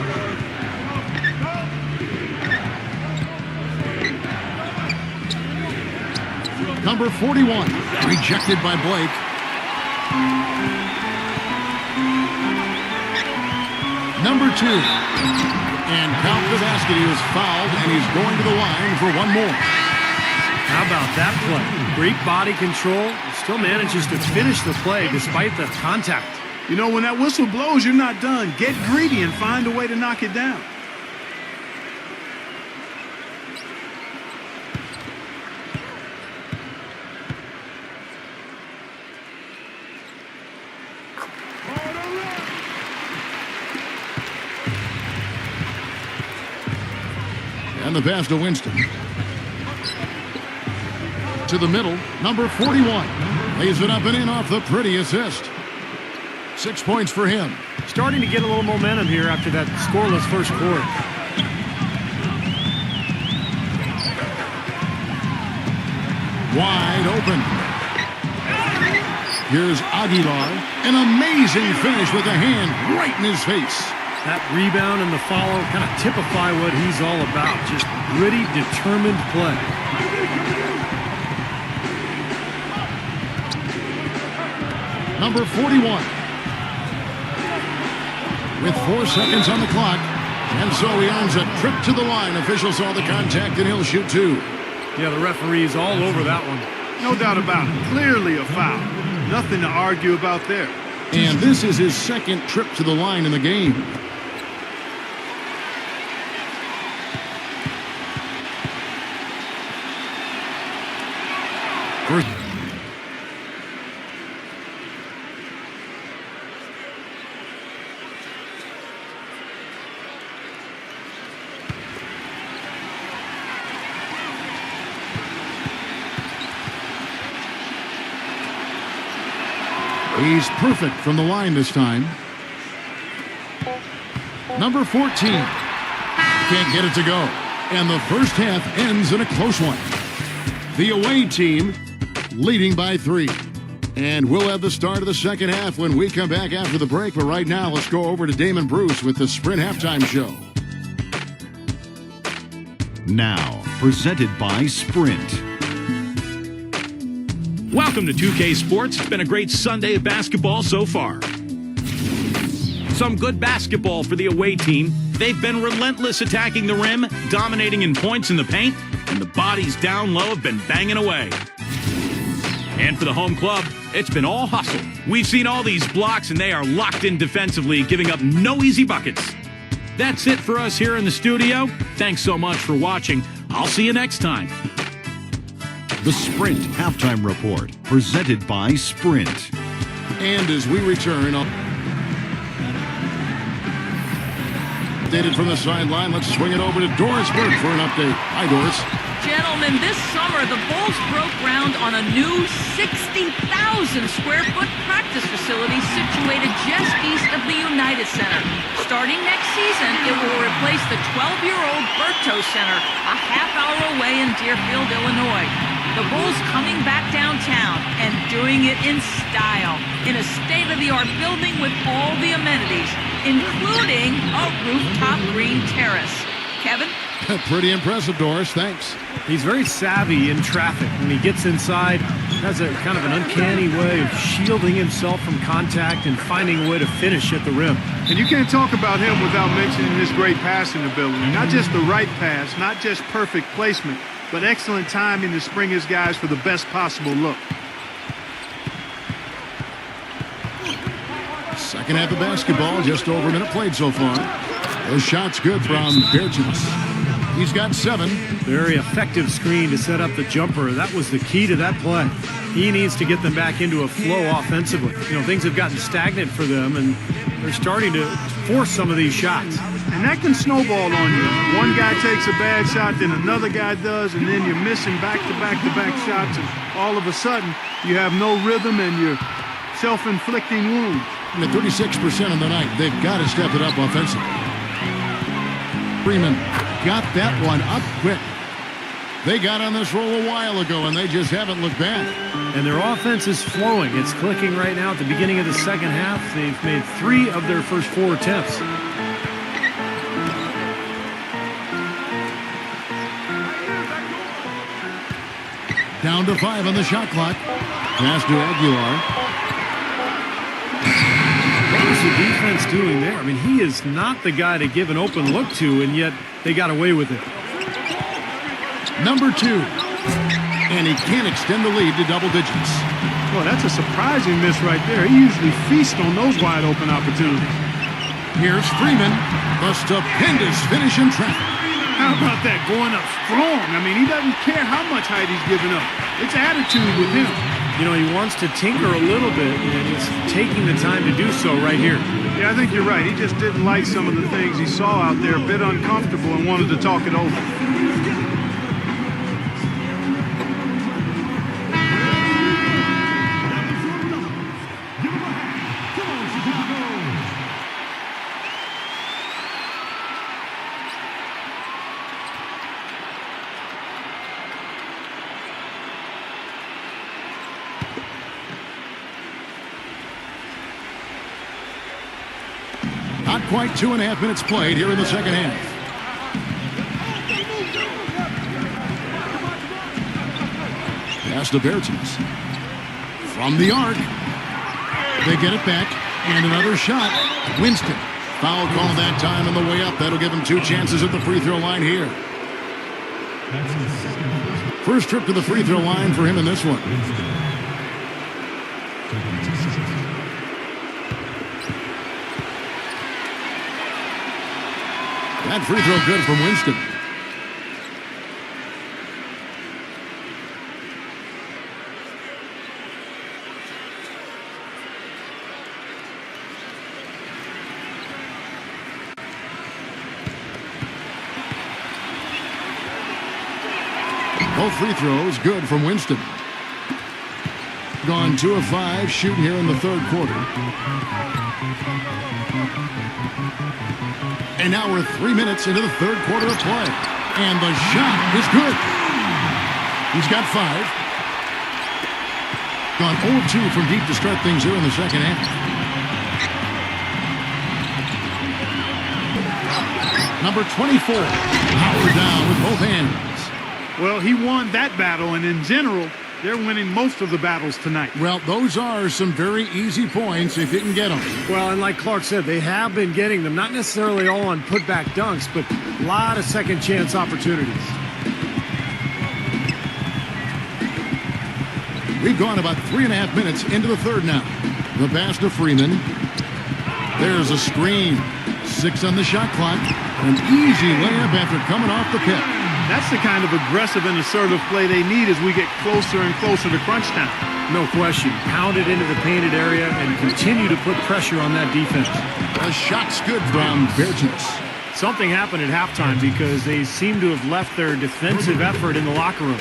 Number 41, rejected by Blake. Number 2, and count the basket. He was fouled, and he's going to the line for one more. How about that play? Great body control. Still manages to finish the play despite the contact. You know, when that whistle blows, you're not done. Get greedy and find a way to knock it down. And the pass to Winston. To the middle, number 41. Lays it up and in off the pretty assist. 6 points for him. Starting to get a little momentum here after that scoreless first quarter. Wide open. Here's Aguilar. An amazing finish with a hand right in his face. That rebound and the follow kind of typify what he's all about. Just gritty, determined play. Number 41. With 4 seconds on the clock. And so he earns a trip to the line. Officials saw the contact and he'll shoot 2. Yeah, the referee's all over that one. No doubt about it. Clearly a foul. Nothing to argue about there. And this is his second trip to the line in the game. First. He's perfect from the line this time. Number 14. Can't get it to go. And the first half ends in a close one. The away team leading by 3. And we'll have the start of the second half when we come back after the break. But right now, let's go over to Damon Bruce with the Sprint Halftime Show. Now, presented by Sprint. Welcome to 2K Sports. It's been a great Sunday of basketball so far. Some good basketball for the away team. They've been relentless attacking the rim, dominating in points in the paint, and the bodies down low have been banging away. And for the home club, it's been all hustle. We've seen all these blocks, and they are locked in defensively, giving up no easy buckets. That's it for us here in the studio. Thanks so much for watching. I'll see you next time. The Sprint Halftime Report, presented by Sprint. And as we return, updated from the sideline, let's swing it over to Doris Burke for an update. Hi, Doris. Gentlemen, this summer the Bulls broke ground on a new 60,000 square foot practice facility situated just east of the United Center. Starting next season, it will replace the 12-year-old Berto Center, a half-hour away in Deerfield, Illinois. The Bulls coming back downtown and doing it in style, in a state-of-the-art building with all the amenities, including a rooftop green terrace. Kevin? Pretty impressive, Doris. Thanks. He's very savvy in traffic. When he gets inside, has a kind of an uncanny way of shielding himself from contact and finding a way to finish at the rim. And you can't talk about him without mentioning his great passing ability. Not just the right pass, not just perfect placement, but excellent timing to spring his guys for the best possible look. Second half of basketball, just over a minute played so far. The shot's good from Bergens. He's got 7. Very effective screen to set up the jumper. That was the key to that play. He needs to get them back into a flow offensively. You know, things have gotten stagnant for them, and they're starting to force some of these shots. And that can snowball on you. One guy takes a bad shot, then another guy does, and then you're missing back-to-back-to-back shots, and all of a sudden you have no rhythm and you're self-inflicting wounds. And at 36% of the night, they've got to step it up offensively. Freeman got that one up quick. They got on this roll a while ago, and they just haven't looked back. And their offense is flowing. It's clicking right now at the beginning of the second half. They've made 3 of their first 4 attempts. Down to 5 on the shot clock. Pass to Aguilar. What is the defense doing there? I mean, he is not the guy to give an open look to, and yet they got away with it. Number 2. And he can't extend the lead to double digits. Well, that's a surprising miss right there. He usually feasts on those wide open opportunities. Here's Freeman. The stupendous finish in traffic. How about that, going up strong? I mean, he doesn't care how much height he's giving up. It's attitude with him. You know, he wants to tinker a little bit, and he's taking the time to do so right here. Yeah, I think you're right. He just didn't like some of the things he saw out there, a bit uncomfortable, and wanted to talk it over. Not quite 2.5 minutes played here in the second half. Pass to Bertens. From the arc. They get it back. And another shot. Winston. Foul call that time on the way up. That'll give him 2 chances at the free throw line here. First trip to the free throw line for him in this one. That free throw good from Winston. Both free throws good from Winston. Gone 2 of 5 shooting here in the third quarter. And now we're 3 minutes into the third quarter of play. And the shot is good. He's got 5. Gone 0-2 from deep to start things here in the second half. Number 24. Power down with both hands. Well, he won that battle, and in general, they're winning most of the battles tonight. Well, those are some very easy points if you can get them. Well, and like Clark said, they have been getting them, not necessarily all on putback dunks, but a lot of second chance opportunities. We've gone about 3.5 minutes into the third now. The pass to Freeman. There's a screen. 6 on the shot clock. An easy layup after coming off the pick. That's the kind of aggressive and assertive play they need as we get closer and closer to crunch time. No question. Pound it into the painted area and continue to put pressure on that defense. A shot's good from Bertens. Something happened at halftime because they seem to have left their defensive effort in the locker room.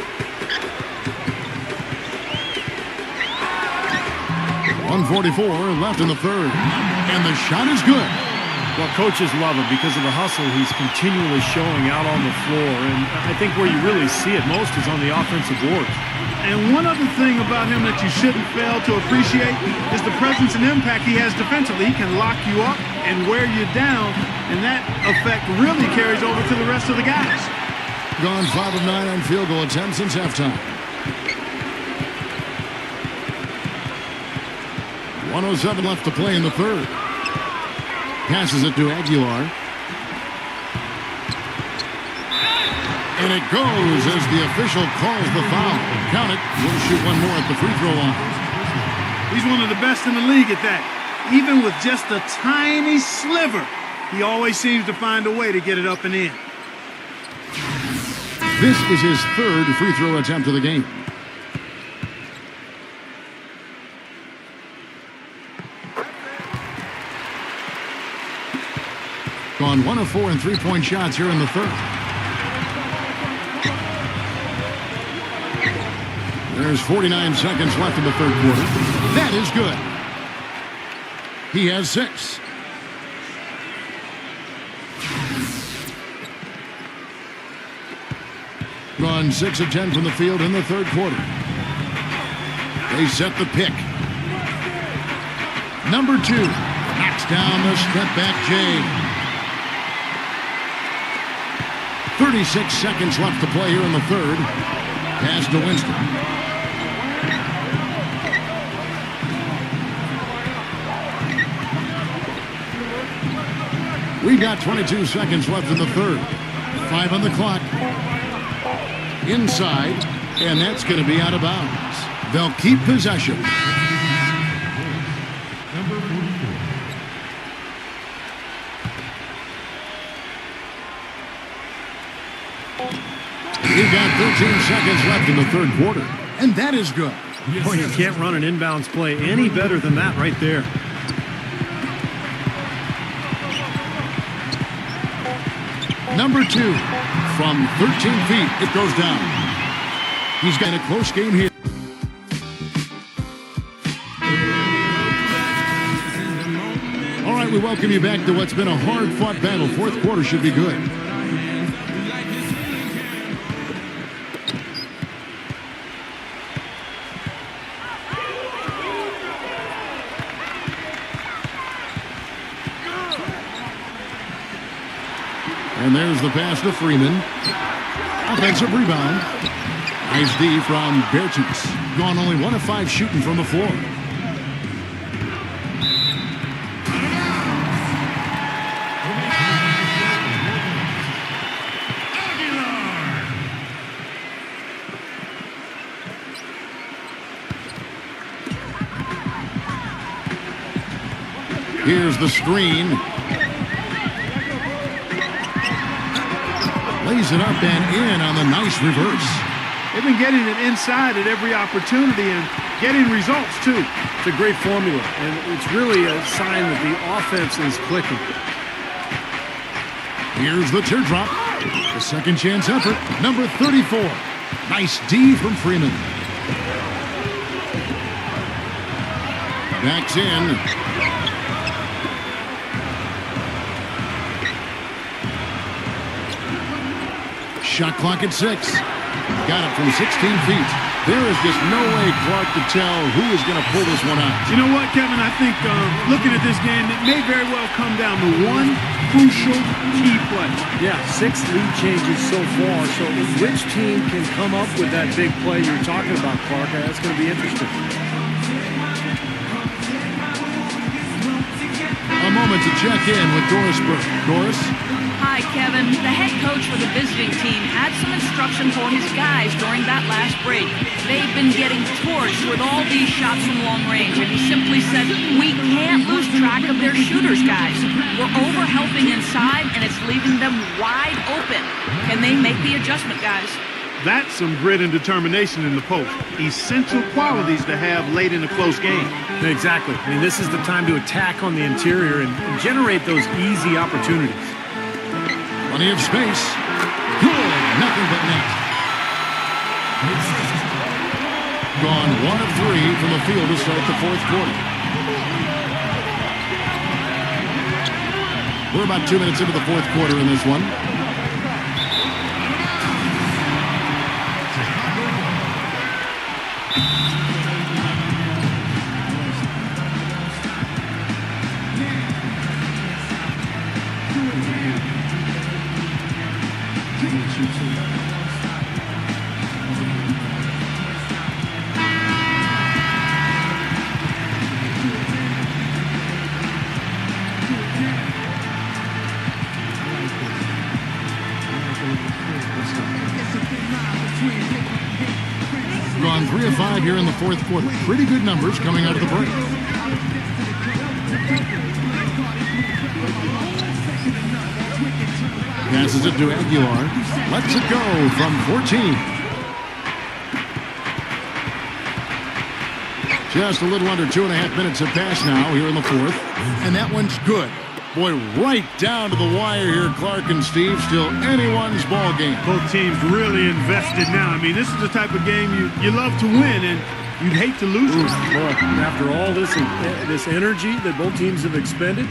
1:44 left in the third. And the shot is good. Well, coaches love him because of the hustle he's continually showing out on the floor. And I think where you really see it most is on the offensive boards. And one other thing about him that you shouldn't fail to appreciate is the presence and impact he has defensively. He can lock you up and wear you down, and that effect really carries over to the rest of the guys. Gone 5 of 9 on field goal attempts since halftime. 1:07 left to play in the third. Passes it to Aguilar. And it goes as the official calls the foul. Count it. We'll shoot one more at the free throw line. He's one of the best in the league at that. Even with just a tiny sliver He always seems to find a way to get it up and in. This is his third free throw attempt of the game. Gone 1 of 4 in three-point shots here in the third. There's 49 seconds left in the third quarter. That is good. He has 6. Gone 6 of 10 from the field in the third quarter. They set the pick. Number 2 knocks down the step-back J. 36 seconds left to play here in the third. Pass to Winston. We got 22 seconds left in the third. 5 on the clock. Inside, and that's going to be out of bounds. They'll keep possession. Number 44. We've got 13 seconds left in the third quarter, and that is good. Boy, you can't run an inbounds play any better than that right there. Number 2, from 13 feet, it goes down. He's got a close game here. All right, we welcome you back to what's been a hard-fought battle. Fourth quarter should be good. And there's the pass to Freeman. Offensive rebound. Nice D from Bertens. Gone only 1 of 5 shooting from the floor. Here's the screen. Lays it up and in on the nice reverse. They've been getting it inside at every opportunity and getting results, too. It's a great formula, and it's really a sign that the offense is clicking. Here's the teardrop. The second chance effort. Number 34. Nice D from Freeman. Backs in. Shot clock at 6. Got it from 16 feet. There is just no way Clark could tell who is going to pull this one out. You know what, Kevin? I think looking at this game, it may very well come down to one crucial key play. Yeah, 6 lead changes so far. So which team can come up with that big play you're talking about, Clark? That's going to be interesting. A moment to check in with Doris Burke. Doris? Hi, Kevin. The head coach for the visiting team had some instruction for his guys during that last break. They've been getting torched with all these shots from long range, and he simply said, we can't lose track of their shooters, guys. We're over-helping inside, and it's leaving them wide open. Can they make the adjustment, guys? That's some grit and determination in the post. Essential qualities to have late in a close game. Exactly. I mean, this is the time to attack on the interior and generate those easy opportunities. Plenty of space. Good. Nothing but net. Gone 1 of 3 from the field to start the fourth quarter. We're about 2 minutes into the fourth quarter in this one. Gone 3 of 5 here in the fourth quarter. Pretty good numbers coming out of the break. Passes it to Aguilar. Lets it go from 14. Just a little under 2.5 minutes have passed now here in the fourth. And that one's good. Boy, right down to the wire here, Clark and Steve. Still anyone's ball game. Both teams really invested now. I mean, this is the type of game you love to win, and you'd hate to lose it. Boy, after all this energy that both teams have expended,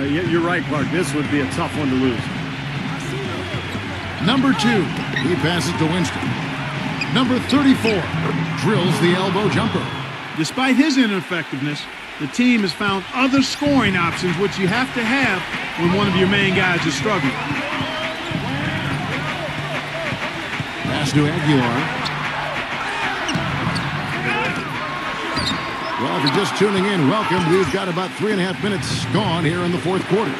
you're right, Clark. This would be a tough one to lose. Number 2, he passes to Winston. Number 34 drills the elbow jumper. Despite his ineffectiveness, the team has found other scoring options, which you have to have when one of your main guys is struggling. Pass to Aguilar. Well, if you're just tuning in, welcome. We've got about 3.5 minutes gone here in the fourth quarter.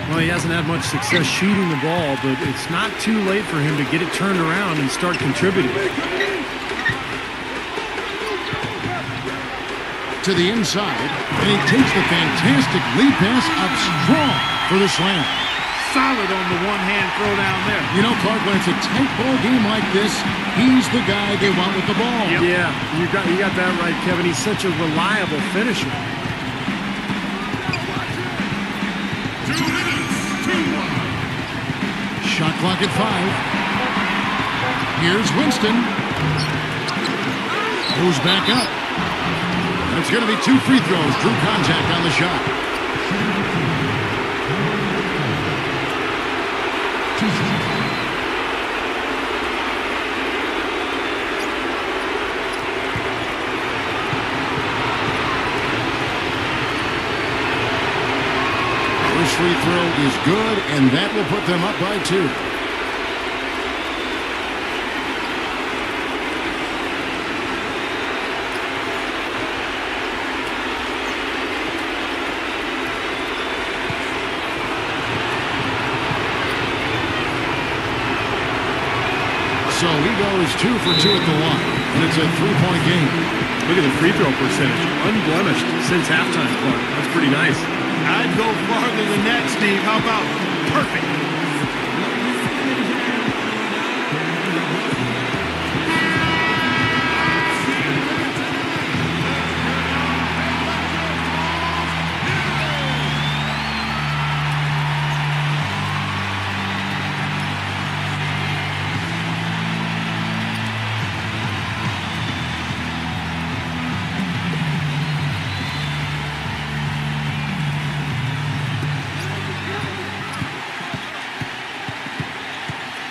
Well, he hasn't had much success shooting the ball, but it's not too late for him to get it turned around and start contributing. To the inside, and he takes the fantastic lead pass up strong for the slam. Solid on the one-hand throw down there. You know, Clark, when it's a tight ball game like this, he's the guy they want with the ball. Yep. Yeah, you got that right, Kevin. He's such a reliable finisher. 2 minutes, 2-1. Shot clock at 5. Here's Winston. Goes back up. It's going to be 2 free throws. Drew contact on the shot. First free throw is good, and that will put them up by 2. So he goes 2 for 2 at the line, and it's a 3-point game. Look at the free throw percentage. Unblemished since halftime, Clark. That's pretty nice. I'd go farther than that, Steve. How about perfect?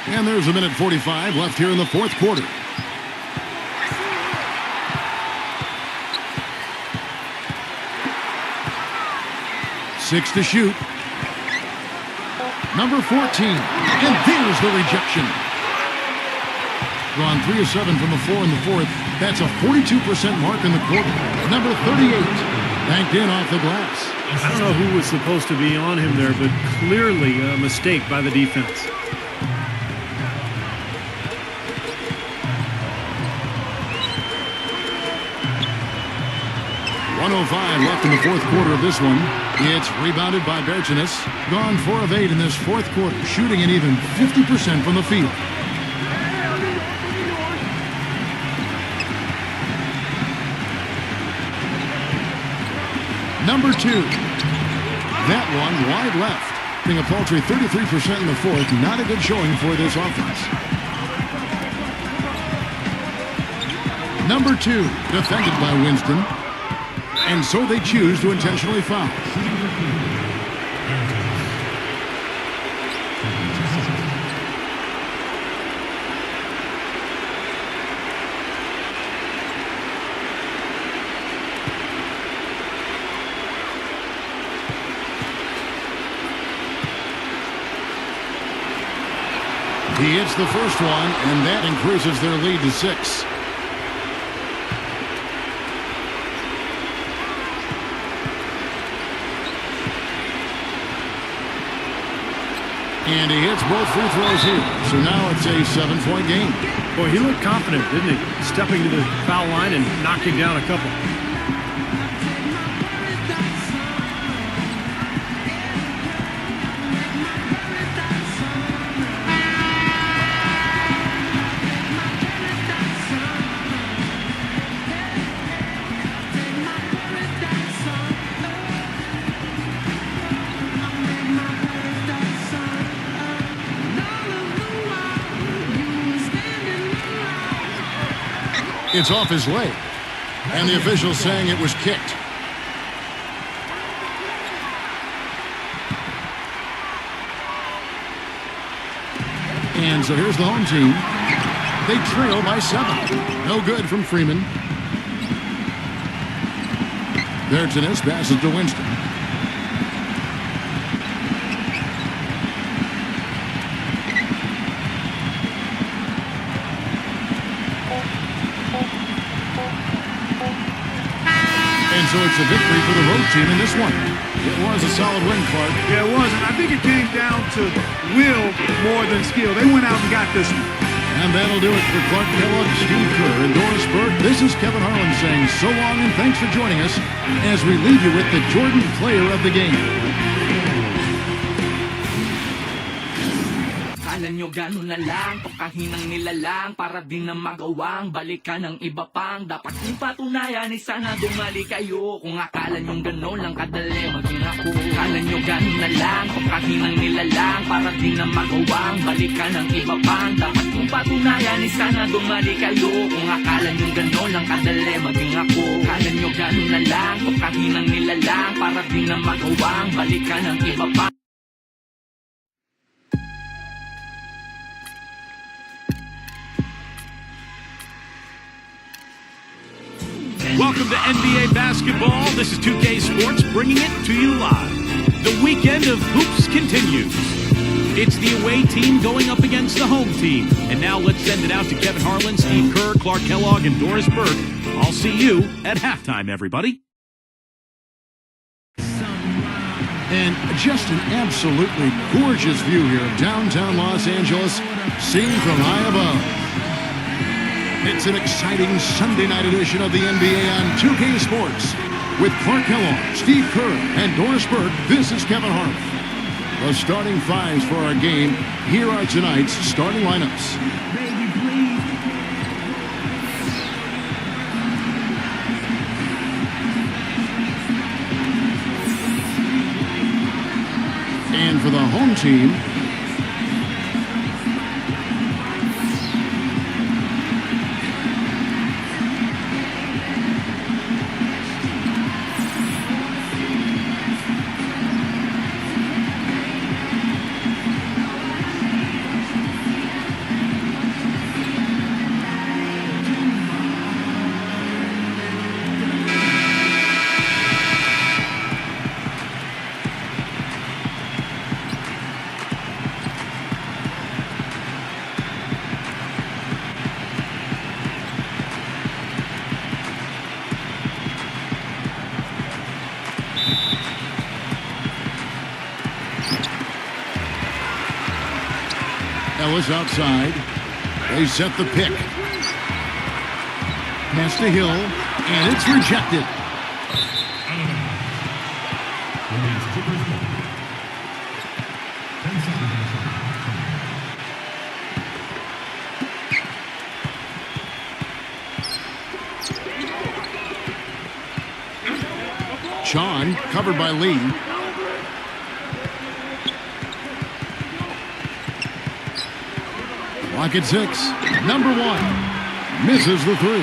And there's 1:45 left here in the fourth quarter. Six to shoot. Number 14. And there's the rejection. Gone 3 of 7 from the floor in the fourth. That's a 42% mark in the quarter. Number 38. Banked in off the glass. I don't know who was supposed to be on him there, but clearly a mistake by the defense. 1:05 left in the fourth quarter of this one. It's rebounded by Berchinis. Gone 4 of 8 in this fourth quarter, shooting an even 50% from the field. Number 2. That one wide left. Being a paltry 33% in the fourth. Not a good showing for this offense. Number 2, defended by Winston. And so they choose to intentionally foul. He hits the first one, and that increases their lead to 6. And he hits both free throws here. So now it's a 7-point game. Boy, he looked confident, didn't he? Stepping to the foul line and knocking down a couple. It's off his leg. And the official saying it was kicked. And so here's the home team. They trail by 7. No good from Freeman. There's Dennis, passes to Winston. And so it's a victory for the road team in this one. It was a solid win, Clark. Yeah, it was, and I think it came down to will more than skill. They went out and got this one. And that'll do it for Clark Kellogg, Steve Kerr, and Doris Burke. This is Kevin Harlan saying so long and thanks for joining us as we leave you with the Jordan Player of the Game. Kala nyo ganun na lang, pagkahinang nilalang para din na magawang balikan ng iba pang dapat kong patunayan ay sana dumali kayo. Kung akala nyo ganun lang kadali maging ako. Kala nyo ganun na lang, pagkahinang nilalang para din na magawang balikan ng iba pang dapat kong patunayan ay sana dumali kayo. Kung akala nyo ganun lang kadali maging ako. Kala nyo ganun na lang, pagkahinang nilalang para din na magawang balikan ng iba pang. Welcome to NBA basketball. This is 2K Sports bringing it to you live. The weekend of hoops continues. It's the away team going up against the home team. And now let's send it out to Kevin Harlan, Steve Kerr, Clark Kellogg, and Doris Burke. I'll see you at halftime, everybody. And just an absolutely gorgeous view here of downtown Los Angeles, seen from high above. It's an exciting Sunday night edition of the NBA on 2K Sports. With Clark Kellogg, Steve Kerr, and Doris Burke, this is Kevin Harlan. The starting fives for our game. Here are tonight's starting lineups. And for the home team, Ellis outside. They set the pick. Pass to Hill, and it's rejected. Sean, covered by Lee. Clock at 6. Number 1 misses the 3.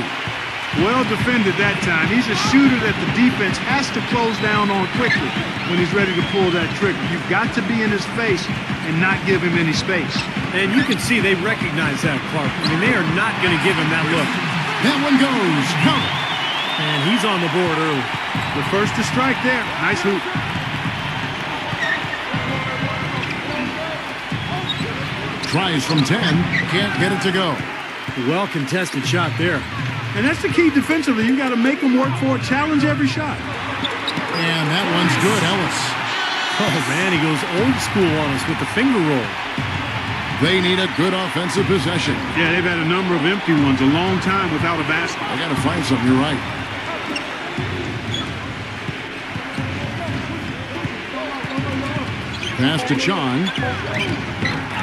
Well defended that time. He's a shooter that the defense has to close down on quickly when he's ready to pull that trigger. You've got to be in his face and not give him any space. And you can see they recognize that, Clark. I mean, they are not going to give him that look. That one goes. Count. And he's on the board early. The first to strike there. Nice hoop. Tries from 10. Can't get it to go. Well-contested shot there. And that's the key defensively. You got to make them work for it. Challenge every shot. And that one's good, Ellis. Oh, man, he goes old school on us with the finger roll. They need a good offensive possession. Yeah, they've had a number of empty ones, a long time without a basket. They got to find something, you're right. Pass to John.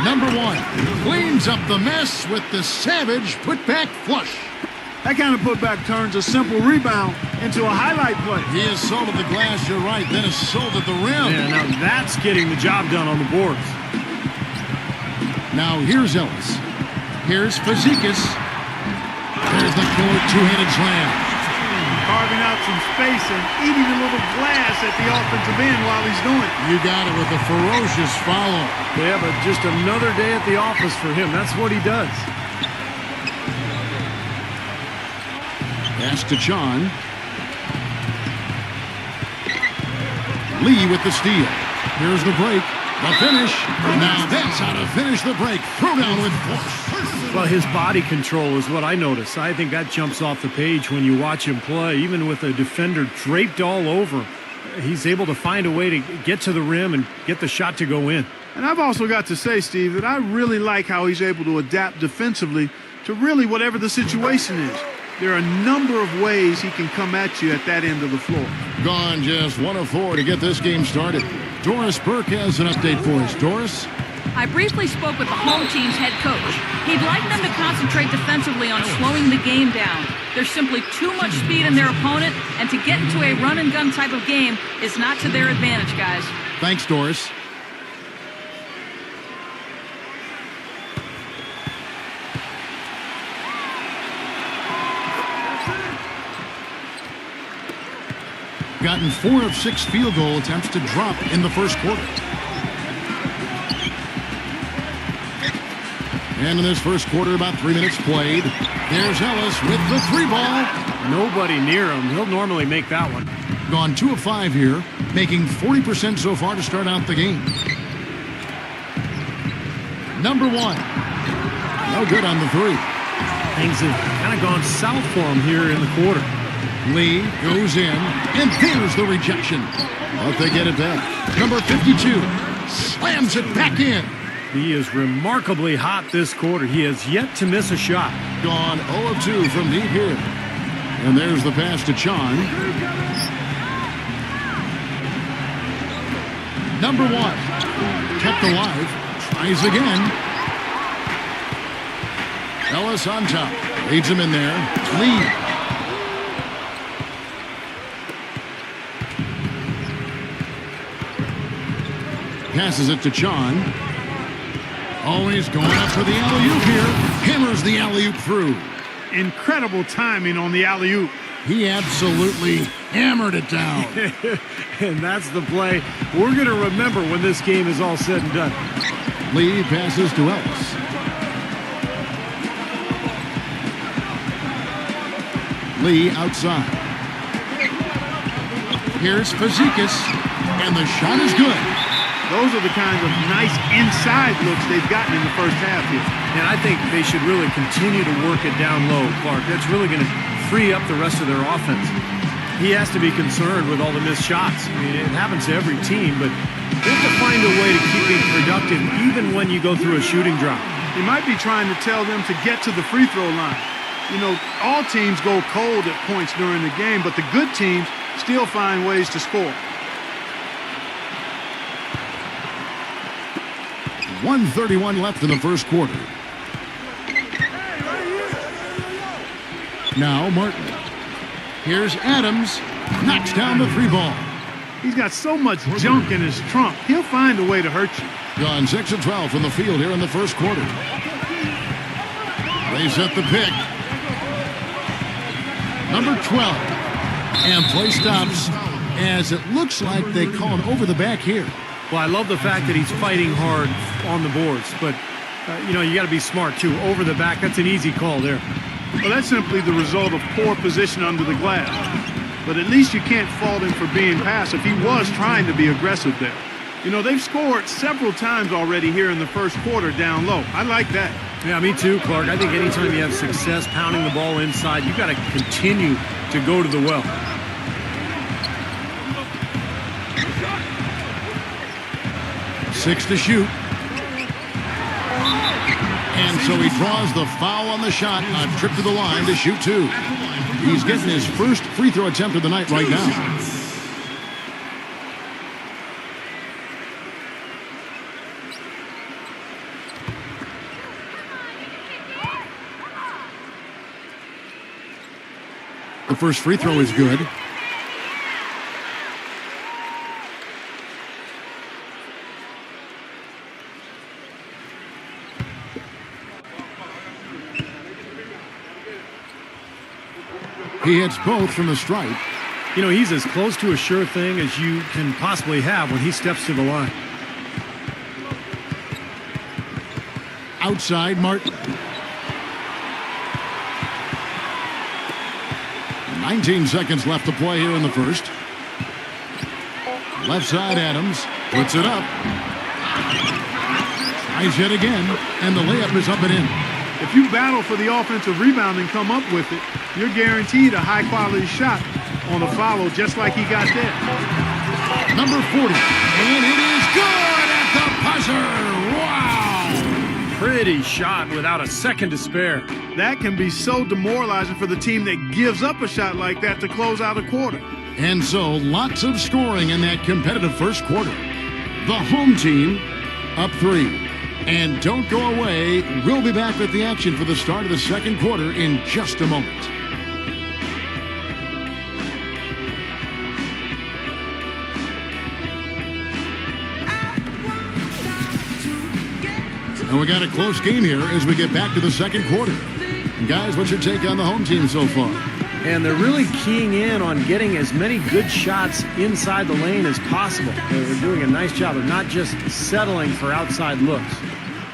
Number 1 cleans up the mess with the savage putback flush. That kind of putback turns a simple rebound into a highlight play. He assaulted the glass, you're right, then assaulted the rim. Yeah, now that's getting the job done on the boards. Now here's Ellis. Here's Fazekas. There's the killer two-handed slam. Carving out some space and eating a little glass at the offensive end while he's doing it. You got it with a ferocious follow. Yeah, but just another day at the office for him. That's what he does. Pass to John. Lee with the steal. Here's the break. The finish. Now that's how to finish the break. Throw down with force. Well, his body control is what I notice. I think that jumps off the page when you watch him play. Even with a defender draped all over, he's able to find a way to get to the rim and get the shot to go in. And I've also got to say, Steve, that I really like how he's able to adapt defensively to really whatever the situation is. There are a number of ways he can come at you at that end of the floor. Gone just 1 of 4 to get this game started. Doris Burke has an update for us. Doris? I briefly spoke with the home team's head coach. He'd like them to concentrate defensively on slowing the game down. There's simply too much speed in their opponent, and to get into a run-and-gun type of game is not to their advantage, guys. Thanks, Doris. Gotten 4 of 6 field goal attempts to drop in the first quarter. And in this first quarter, about 3 minutes played. There's Ellis with the 3 ball. Nobody near him. He'll normally make that one. Gone 2 of 5 here, making 40% so far to start out the game. Number 1. No good on the 3. Things have kind of gone south for him here in the quarter. Lee goes in, and there's the rejection. But they get it back. Number 52 slams it back in. He is remarkably hot this quarter. He has yet to miss a shot. Gone 0 of 2 from deep here. And there's the pass to Chon. Number 1 kept alive. Tries again. Ellis on top. Leads him in there. Lee. Passes it to Chon. Always going up for the alley-oop here. Hammers the alley-oop through. Incredible timing on the alley-oop. He absolutely hammered it down. And that's the play we're going to remember when this game is all said and done. Lee passes to Ellis. Lee outside. Here's Fazekas. And the shot is good. Those are the kinds of nice inside looks they've gotten in the first half here. And I think they should really continue to work it down low, Clark. That's really going to free up the rest of their offense. He has to be concerned with all the missed shots. I mean, it happens to every team, but they have to find a way to keep being productive even when you go through a shooting drought. He might be trying to tell them to get to the free throw line. You know, all teams go cold at points during the game, but the good teams still find ways to score. 1:31 left in the first quarter. Now Martin. Here's Adams. Knocks down the 3 ball. He's got so much junk in his trunk. He'll find a way to hurt you. Gone 6 of 12 from the field here in the first quarter. They set the pick. Number 12. And play stops as it looks like they call an over the back here. Well, I love the fact that he's fighting hard on the boards, but, you know, you got to be smart, too. Over the back, that's an easy call there. Well, that's simply the result of poor position under the glass. But at least you can't fault him for being passive. He was trying to be aggressive there. You know, they've scored several times already here in the first quarter down low. I like that. Yeah, me too, Clark. I think anytime you have success pounding the ball inside, you've got to continue to go to the well. Six to shoot. And so he draws the foul on the shot. A trip to the line to shoot 2. He's getting his first free throw attempt of the night right now. The first free throw is good. He hits both from the stripe. You know, he's as close to a sure thing as you can possibly have when he steps to the line. Outside, Martin. 19 seconds left to play here in the first. Left side, Adams puts it up. Tries yet again, and the layup is up and in. If you battle for the offensive rebound and come up with it, you're guaranteed a high-quality shot on a follow, just like he got there. Number 40, and it is good at the buzzer. Wow! Pretty shot without a second to spare. That can be so demoralizing for the team that gives up a shot like that to close out a quarter. And so, lots of scoring in that competitive first quarter. The home team up 3. And don't go away. We'll be back with the action for the start of the second quarter in just a moment. And we got a close game here as we get back to the second quarter. And guys, what's your take on the home team so far? And they're really keying in on getting as many good shots inside the lane as possible. They're doing a nice job of not just settling for outside looks.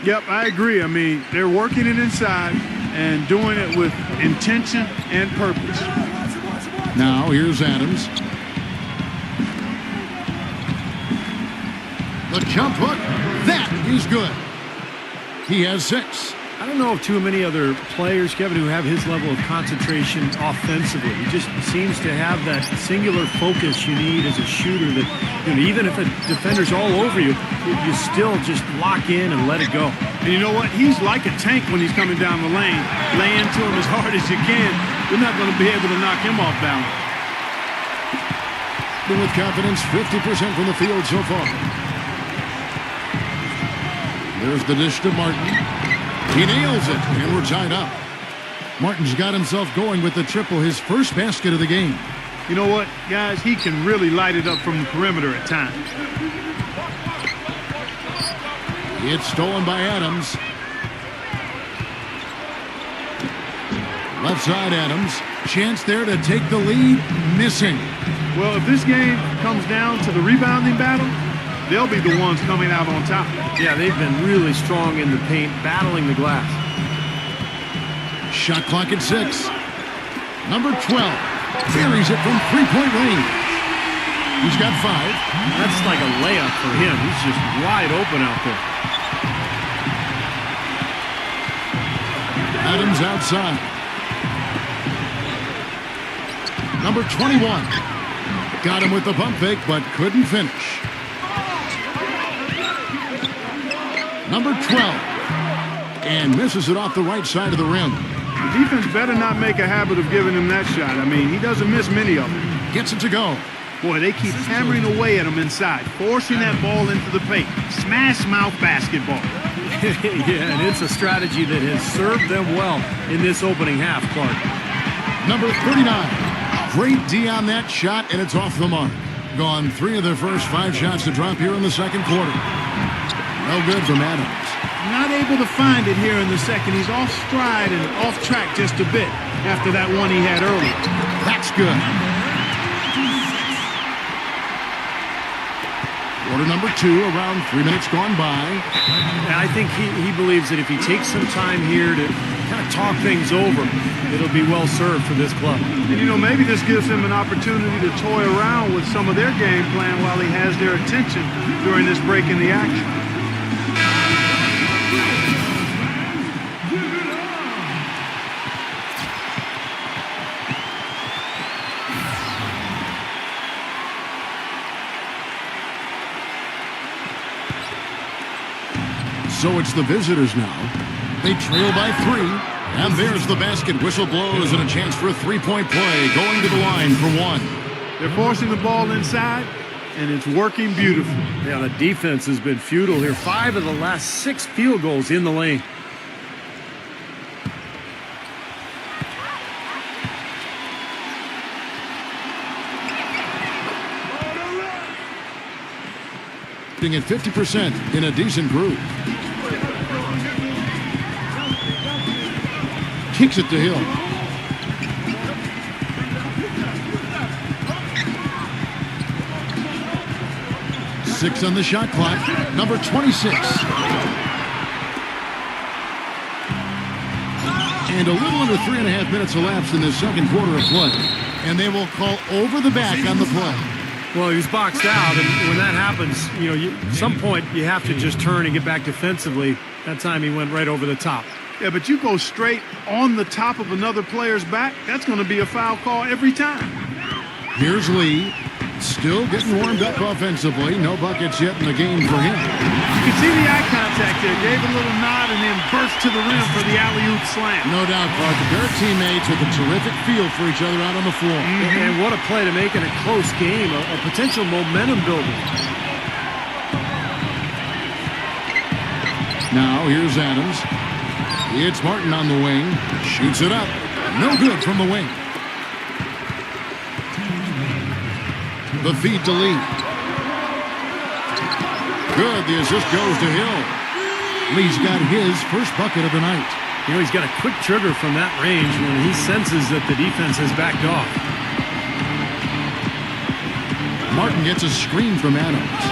Yep, I agree. I mean, they're working it inside and doing it with intention and purpose. Now, here's Adams. The jump hook, that is good. He has 6. I don't know of too many other players, Kevin, who have his level of concentration offensively. He just seems to have that singular focus you need as a shooter that, you know, even if a defender's all over you, you still just lock in and let it go. And you know what? He's like a tank when he's coming down the lane. Lay into him as hard as you can. You're not going to be able to knock him off balance. With confidence, 50% from the field so far. There's the dish to Martin. He nails it, and we're tied up. Martin's got himself going with the triple, his first basket of the game. You know what, guys? He can really light it up from the perimeter at times. It's stolen by Adams. Left side, Adams. Chance there to take the lead. Missing. Well, if this game comes down to the rebounding battle, they'll be the ones coming out on top. Yeah, they've been really strong in the paint, battling the glass. Shot clock at 6. Number 12 buries it from three-point range. He's got 5. That's like a layup for him. He's just wide open out there. Adams outside. Number 21 got him with the pump fake, but couldn't finish. Number 12, and misses it off the right side of the rim. The defense better not make a habit of giving him that shot. I mean, he doesn't miss many of them. Gets it to go. Boy, they keep hammering away at him inside, forcing that ball into the paint. Smash mouth basketball. Yeah, and it's a strategy that has served them well in this opening half, Clark. Number 39, great D on that shot, and it's off the mark. Gone 3 of their first 5 shots to drop here in the second quarter. No good from Adams. Not able to find it here in the second. He's off stride and off track just a bit after that one he had earlier. That's good. Quarter number 2, around 3 minutes gone by. I think he believes that if he takes some time here to kind of talk things over, it'll be well served for this club. And, you know, maybe this gives him an opportunity to toy around with some of their game plan while he has their attention during this break in the action. So it's the visitors now. They trail by 3. And there's the basket. Whistle blows and a chance for a three-point play. Going to the line for 1. They're forcing the ball inside, and it's working beautifully. Yeah, the defense has been futile here. 5 of the last 6 field goals in the lane. At 50% in a decent group. Kicks it to Hill. 6 on the shot clock. Number 26. And a little under 3.5 minutes elapsed in the second quarter of play. And they will call over the back on the play. Well, he was boxed out, and when that happens, at some point you have to just turn and get back defensively. That time he went right over the top. Yeah, but you go straight on the top of another player's back, that's going to be a foul call every time. Here's Lee, still getting warmed up offensively. No buckets yet in the game for him. You can see the eye contact there. Gave a little nod and then burst to the rim for the alley-oop slam. No doubt, Clark. Their teammates with a terrific feel for each other out on the floor. And what a play to make in a close game, a potential momentum builder. Now, here's Adams. It's Martin on the wing. Shoots it up. No good from the wing. The feed to Lee. Good. The assist goes to Hill. Lee's got his first bucket of the night. He's got a quick trigger from that range when he senses that the defense has backed off. Martin gets a screen from Adams.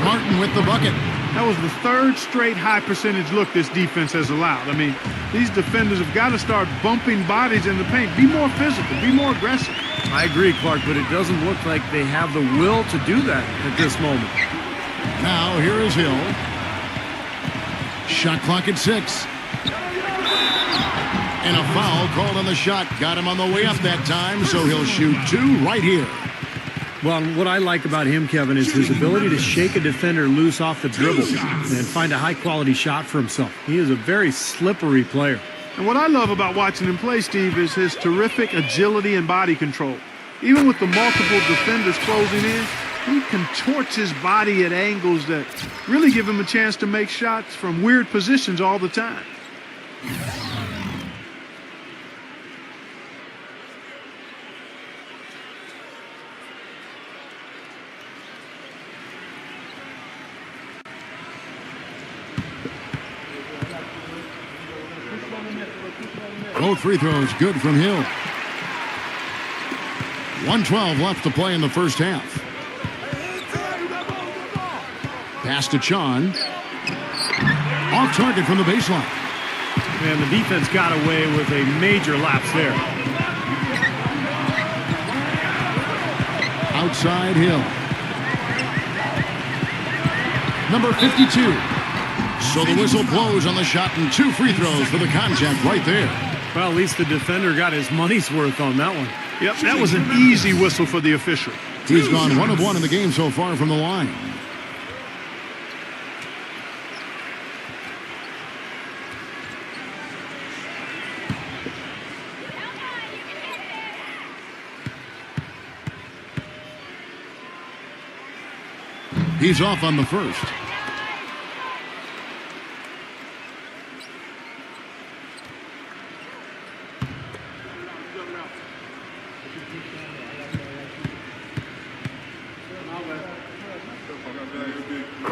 Martin with the bucket. That was the third straight high percentage look this defense has allowed. I mean, these defenders have got to start bumping bodies in the paint. Be more physical. Be more aggressive. I agree, Clark, but it doesn't look like they have the will to do that at this moment. Now, here is Hill. Shot clock at 6. And a foul called on the shot. Got him on the way up that time, so he'll shoot 2 right here. Well, what I like about him, Kevin, is his ability to shake a defender loose off the dribble and find a high-quality shot for himself. He is a very slippery player. And what I love about watching him play, Steve, is his terrific agility and body control. Even with the multiple defenders closing in, he contorts his body at angles that really give him a chance to make shots from weird positions all the time. Both free throws good from Hill. 1:12 left to play in the first half. Pass to Chon. Off target from the baseline. And the defense got away with a major lapse there. Outside Hill. Number 52. So the whistle blows on the shot and 2 free throws for the contact right there. Well, at least the defender got his money's worth on that one. Yep, that was an easy whistle for the official. He's gone 1 of 1 in the game so far from the line. He's off on the first.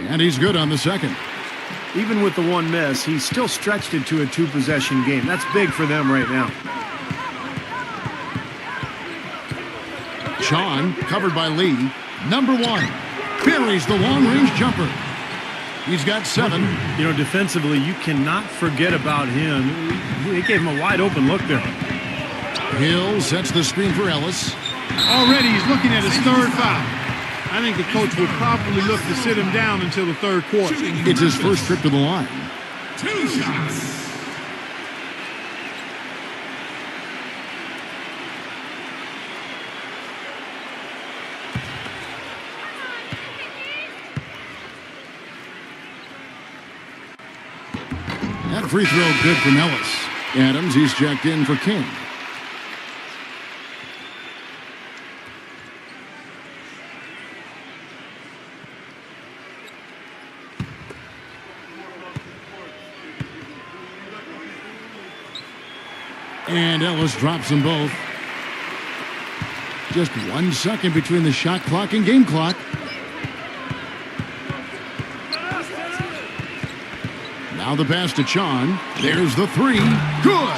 And he's good on the second. Even with the one miss, he's still stretched it to a 2-possession game. That's big for them right now. Chon, covered by Lee. Number 1, buries the long-range jumper. He's got 7. Defensively, you cannot forget about him. They gave him a wide-open look there. Hill sets the screen for Ellis. Already he's looking at his third foul. I think the coach would probably look to sit him down until the third quarter. It's his first trip to the line. 2 shots. That free throw good from Ellis. Adams, he's checked in for King. And Ellis drops them both. Just 1 second between the shot clock and game clock. Now the pass to Chon. There's the 3. Good.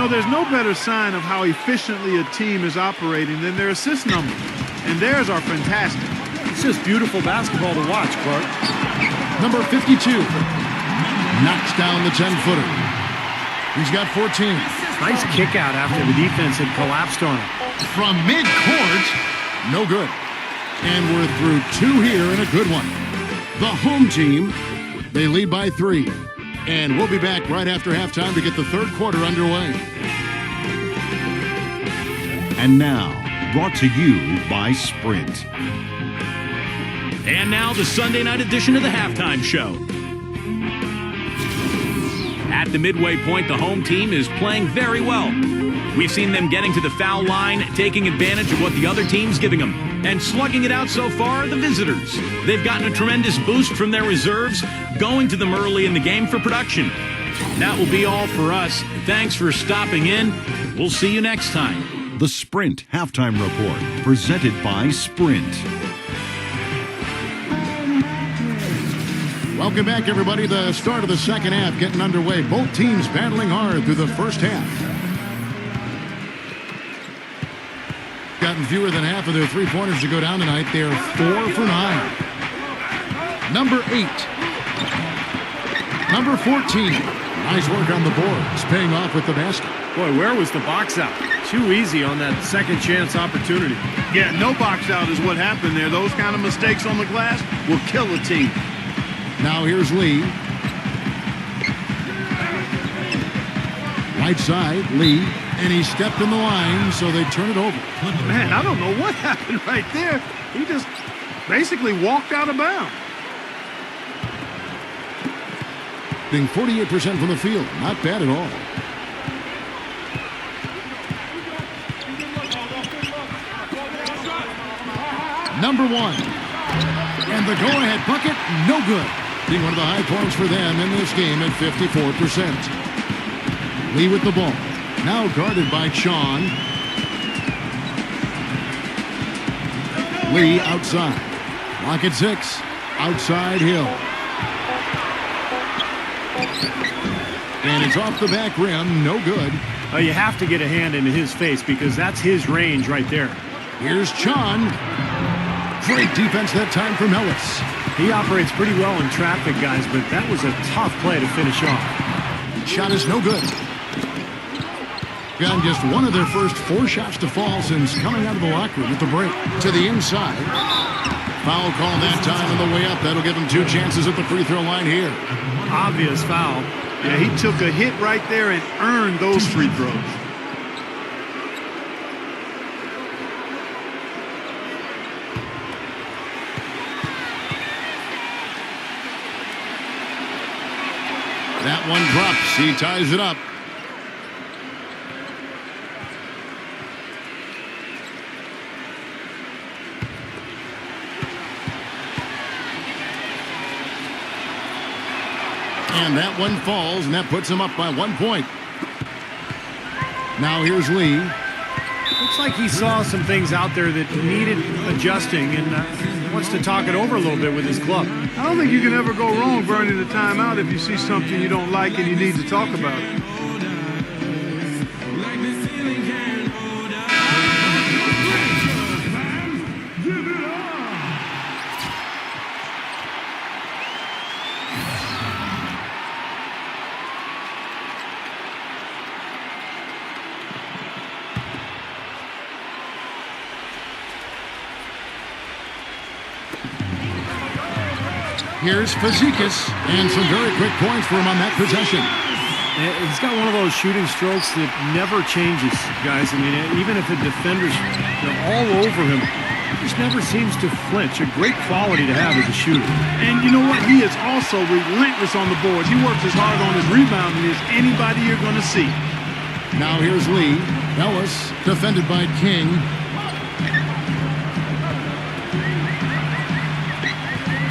There's no better sign of how efficiently a team is operating than their assist numbers. And theirs are fantastic. It's just beautiful basketball to watch, Clark. Number 52 knocks down the 10-footer. He's got 14. Nice kick out after the defense had collapsed on him. From midcourt, no good. And we're through 2 here and a good one. The home team, they lead by 3. And we'll be back right after halftime to get the third quarter underway. And now, brought to you by Sprint. And now the Sunday night edition of the halftime show. At the midway point, the home team is playing very well. We've seen them getting to the foul line, taking advantage of what the other team's giving them. And slugging it out so far are the visitors. They've gotten a tremendous boost from their reserves, going to them early in the game for production. That will be all for us. Thanks for stopping in. We'll see you next time. The Sprint Halftime Report, presented by Sprint. Welcome back, everybody. The start of the second half getting underway. Both teams battling hard through the first half. Gotten fewer than half of their three-pointers to go down tonight. They're 4 for 9. Number 8. Number 14. Nice work on the boards, paying off with the basket. Boy, where was the box out? Too easy on that second chance opportunity. Yeah, no box out is what happened there. Those kind of mistakes on the glass will kill a team. Now here's Lee. Right side, Lee. And he stepped in the line, so they turn it over. Man, I don't know what happened right there. He just basically walked out of bounds. Being 48% from the field. Not bad at all. Number 1. And the go-ahead bucket, no good. Being one of the high points for them in this game at 54%. Lee with the ball. Now guarded by Sean. Lee outside. Lock at 6. Outside Hill. And it's off the back rim. No good. You have to get a hand into his face because that's his range right there. Here's Sean. Great defense that time from Ellis. He operates pretty well in traffic, guys, but that was a tough play to finish off. Shot is no good. Gotten just one of their first 4 shots to fall since coming out of the locker room at the break. To the inside. Foul call that time on the way up. That'll give him 2 chances at the free throw line here. Obvious foul. Yeah, he took a hit right there and earned those free throws. That one drops. He ties it up. And that one falls, and that puts him up by 1 point. Now here's Lee. Looks like he saw some things out there that needed adjusting and wants to talk it over a little bit with his club. I don't think you can ever go wrong burning a timeout if you see something you don't like and you need to talk about it. Here's Fazekas, and some very quick points for him on that possession. He's got one of those shooting strokes that never changes, guys. I mean, even if the defenders are all over him, he just never seems to flinch. A great quality to have as a shooter. And you know what? He is also relentless on the boards. He works as hard on his rebounding as anybody you're going to see. Now here's Lee. Ellis, defended by King.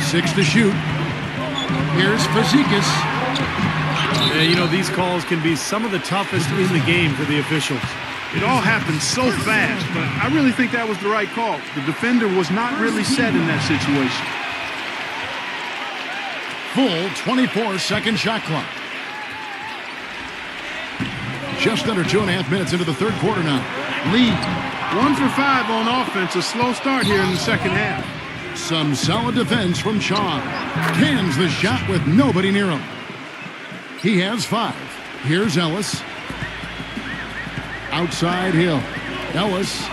6 to shoot. Here's Fazekas. You know, these calls can be some of the toughest in the game for the officials. It all happened so fast, but I really think that was the right call. The defender was not really set in that situation. Full 24-second shot clock. Just under 2.5 minutes into the third quarter now. Lee. 1 for 5 on offense. A slow start here in the second half. Some solid defense from Sean. Cans the shot with nobody near him. He has 5. Here's Ellis. Outside Hill. Ellis.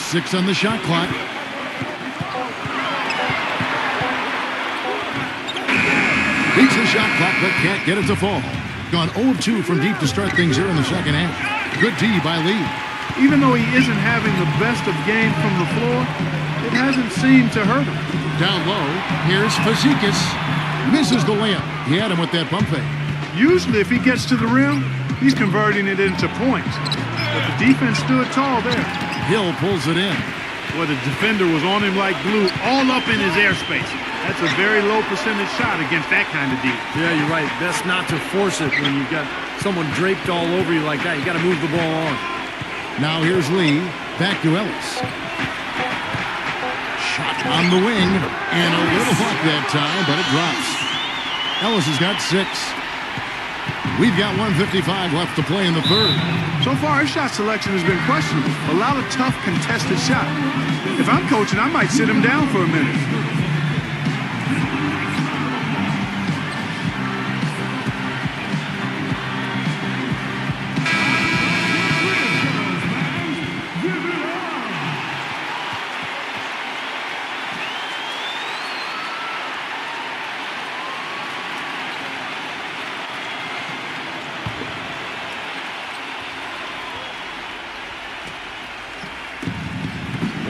Six on the shot clock. Beats the shot clock, but can't get it to fall. Gone 0 of 2 from deep to start things here in the second half. Good D by Lee. Even though he isn't having the best of game from the floor, it hasn't seemed to hurt him. Down low, here's Fazekas. Misses the layup. He had him with that pump fake. Usually if he gets to the rim, he's converting it into points. But the defense stood tall there. Hill pulls it in. Well, the defender was on him like glue, all up in his airspace. That's a very low percentage shot against that kind of D. Yeah, you're right. Best not to force it when you've got someone draped all over you like that. You got to move the ball on. Now here's Lee. Back to Ellis. Shot on the wing. And a little luck that time, but it drops. Ellis has got 6. We've got 1:55 left to play in the third. So far, his shot selection has been questionable. A lot of tough, contested shots. If I'm coaching, I might sit him down for a minute.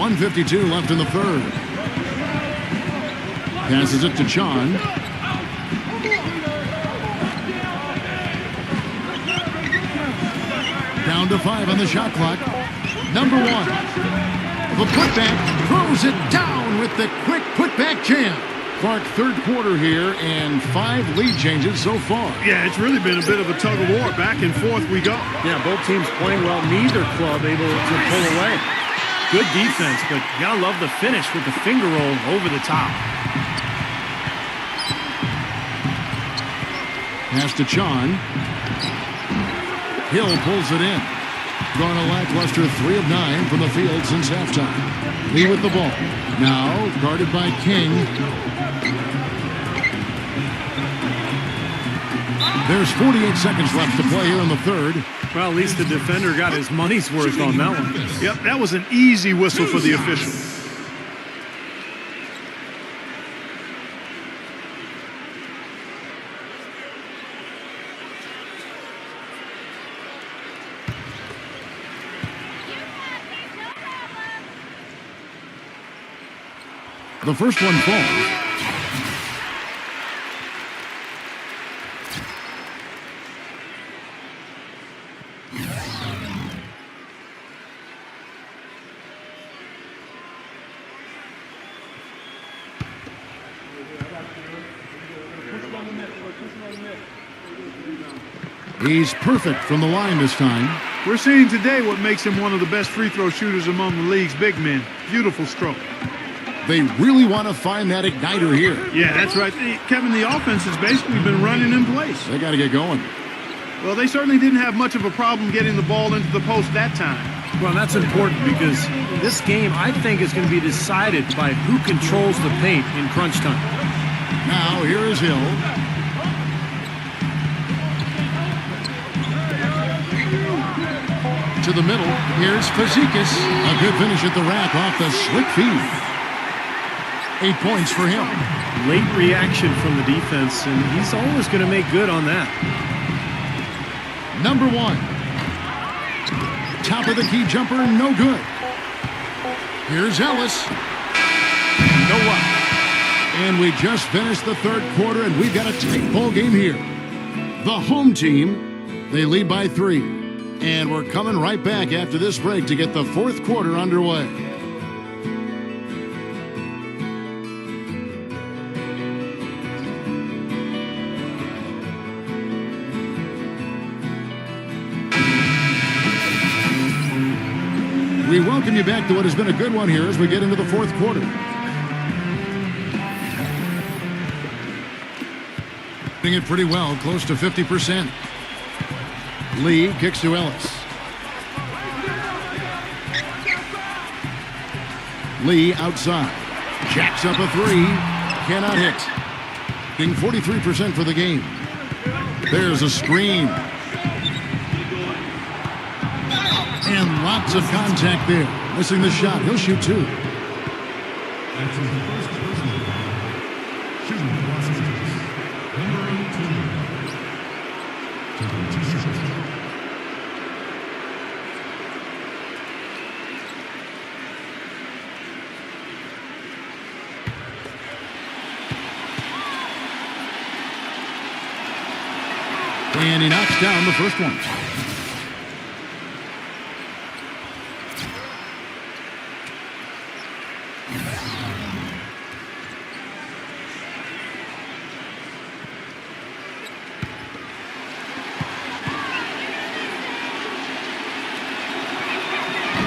.152 left in the third. Passes it to Sean. Down to 5 on the shot clock. Number 1. The putback throws it down with the quick putback jam. Clark, third quarter here and 5 lead changes so far. Yeah, it's really been a bit of a tug of war. Back and forth we go. Yeah, both teams playing well. Neither club able to pull away. Good defense, but you gotta love the finish with the finger roll over the top. Pass to Sean. Hill pulls it in. Gone a lackluster 3 of 9 from the field since halftime. Lee with the ball. Now guarded by King. There's 48 seconds left to play here in the third. Well, at least the defender got his money's worth on that one. Yep, that was an easy whistle for the official. The first one falls. He's perfect from the line this time. We're seeing today what makes him one of the best free throw shooters among the league's big men. Beautiful stroke. They really want to find that igniter here. Yeah, that's right. Kevin, the offense has basically been running in place. They got to get going. Well, they certainly didn't have much of a problem getting the ball into the post that time. Well, that's important because this game, I think, is going to be decided by who controls the paint in crunch time. Now, here is Hill. To the middle, here's Fazekas. A good finish at the rack off the slick feed. 8 points for him. Late reaction from the defense, and he's always going to make good on that. Number 1. Top of the key jumper, no good. Here's Ellis. No luck. And we just finished the third quarter, and we've got a tight ball game here. The home team, they lead by 3. And we're coming right back after this break to get the fourth quarter underway. We welcome you back to what has been a good one here as we get into the fourth quarter. Doing it pretty well, close to 50%. Lee kicks to Ellis. Lee outside. Jacks up a three. Cannot hit. Getting 43% for the game. There's a screen. And lots of contact there. Missing the shot. He'll shoot two. That's his first personal foul. Shooting Los Angeles. Number 18. Taking 2 shots. And he knocks down the first one.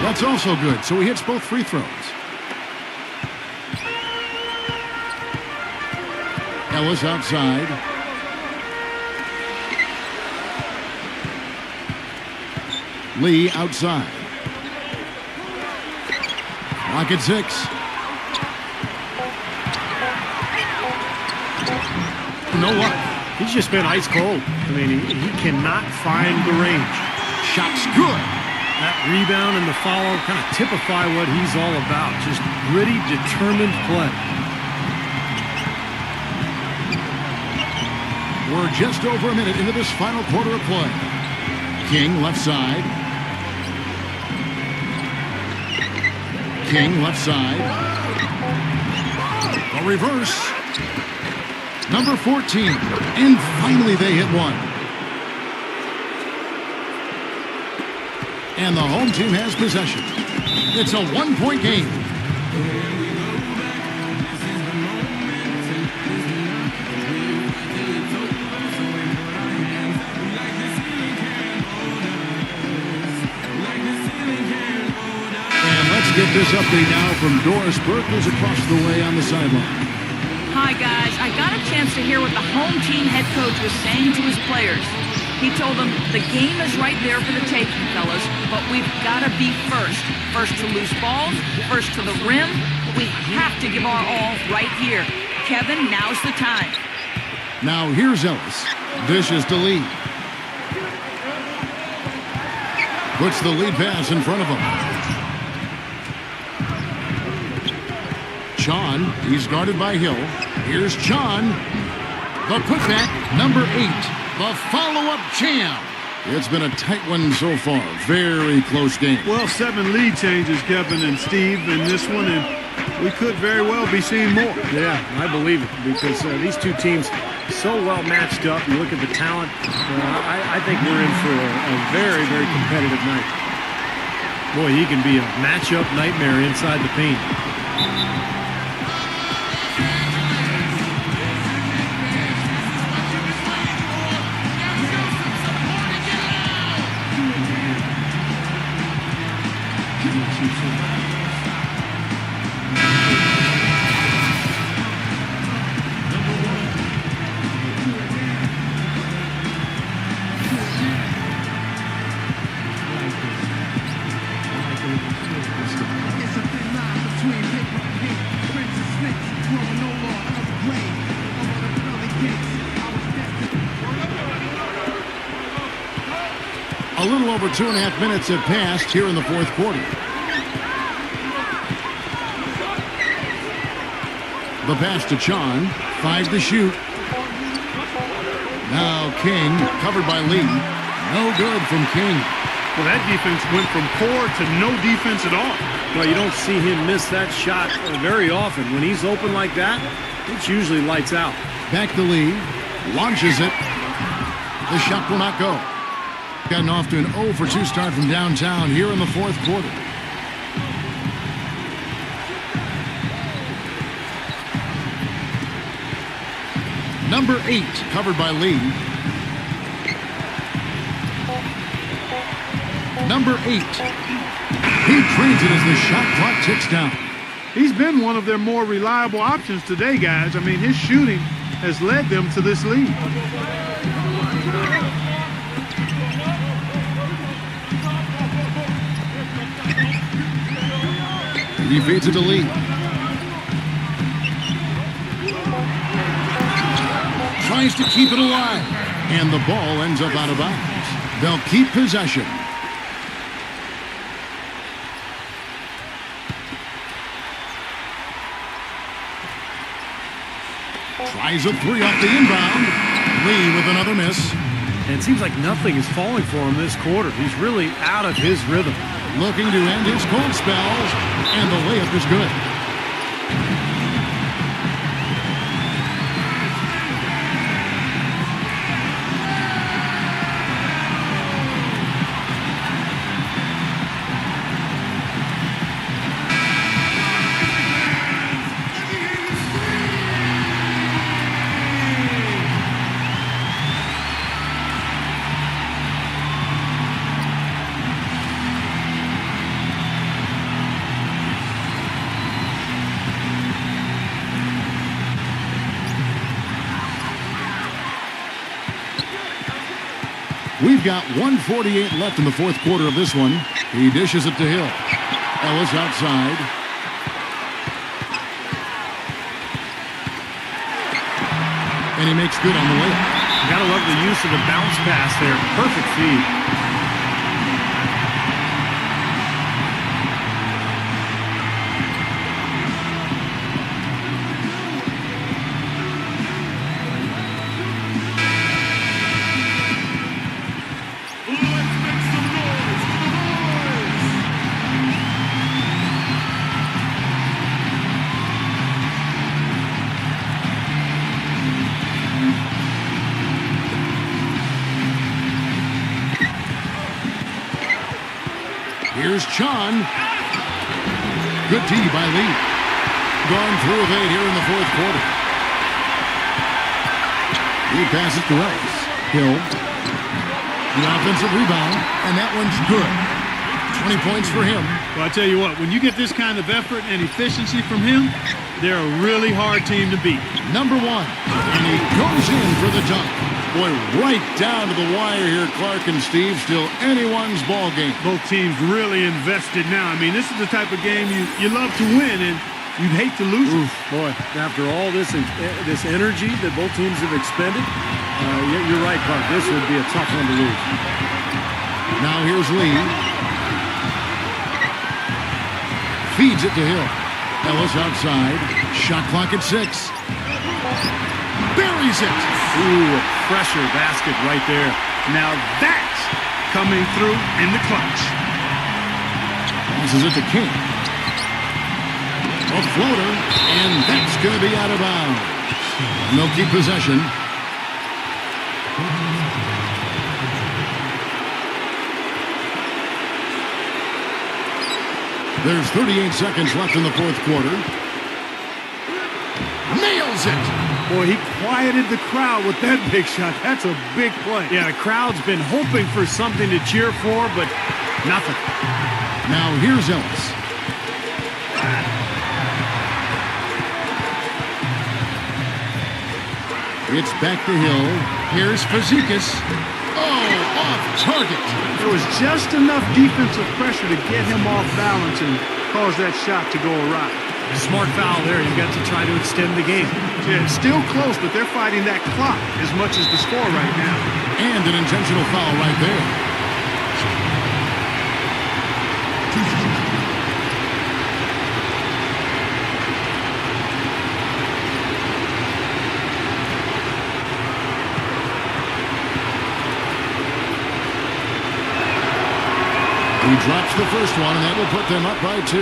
That's also good, so he hits both free throws. Ellis outside. Lee outside. Clock at 6. You know what? He's just been ice cold. I mean, he cannot find the range. Shot's good. That rebound and the follow kind of typify what he's all about. Just gritty, determined play. We're just over a minute into this final quarter of play. King left side. King left side. A reverse. Number 14. And finally they hit one. And the home team has possession. It's a one-point game. And let's get this update now from Doris Burke, who's across the way on the sideline. Hi, guys. I got a chance to hear what the home team head coach was saying to his players. He told them, the game is right there for the taking, fellas, but we've got to be first. First to lose balls, first to the rim. We have to give our all right here. Kevin, now's the time. Now here's Ellis. Dishes to Lee. Puts the lead pass in front of him. Chon, he's guarded by Hill. Here's Chon. The putback, number 8. The follow-up jam. It's been a tight one so far. Very close game. Well, 7 lead changes, Kevin and Steve, in this one, and we could very well be seeing more. Yeah, I believe it, because these two teams so well matched up. You look at the talent. I think we're in for a very, very competitive night. Boy, he can be a matchup nightmare inside the paint. A little over 2.5 minutes have passed here in the fourth quarter. The pass to Chon. 5 to shoot. Now King, covered by Lee. No good from King. Well, that defense went from poor to no defense at all. Well, you don't see him miss that shot very often. When he's open like that, it's usually lights out. Back to Lee. Launches it. The shot will not go. Gotten off to an 0 for 2 start from downtown here in the fourth quarter. Number 8, covered by Lee. Number 8. He trains it as the shot clock ticks down. He's been one of their more reliable options today, guys. I mean, his shooting has led them to this lead. He feeds it to Lee. Tries to keep it alive. And the ball ends up out of bounds. They'll keep possession. Tries a three off the inbound. Lee with another miss. And it seems like nothing is falling for him this quarter. He's really out of his rhythm. Looking to end his cold spells. And the layup is good. We've got 1:48 left in the fourth quarter of this one. He dishes it to Hill. Ellis outside. And he makes good on the layup. You gotta love the use of the bounce pass there. Perfect feed. Here's Chon. Good D by Lee. Gone through with 8 here in the fourth quarter. He passes to Ellis. Hill. The offensive rebound, and that one's good. 20 points for him. Well, I tell you what, when you get this kind of effort and efficiency from him, they're a really hard team to beat. Number 1, and he goes in for the dunk. Boy, right down to the wire here, Clark and Steve. Still anyone's ball game. Both teams really invested now. I mean, this is the type of game you love to win, and you'd hate to lose it. Boy, after all this energy that both teams have expended, you're right, Clark. This would be a tough one to lose. Now here's Lee. Feeds it to Hill. Ellis outside. Shot clock at 6. Buries it. Ooh, a pressure basket right there. Now that's coming through in the clutch. Passes it to King. A floater, and that's going to be out of bounds. And they'll keep possession. There's 38 seconds left in the fourth quarter. Nails it. Boy, he quieted the crowd with that big shot. That's a big play. Yeah, the crowd's been hoping for something to cheer for, but nothing. Now here's Ellis. It's back to Hill. Here's Fazekas. Oh, off target. There was just enough defensive pressure to get him off balance and cause that shot to go awry. Smart foul there. You've got to try to extend the game. Yeah, it's still close, but they're fighting that clock as much as the score right now. And an intentional foul right there. He drops the first one, and that will put them up by 2.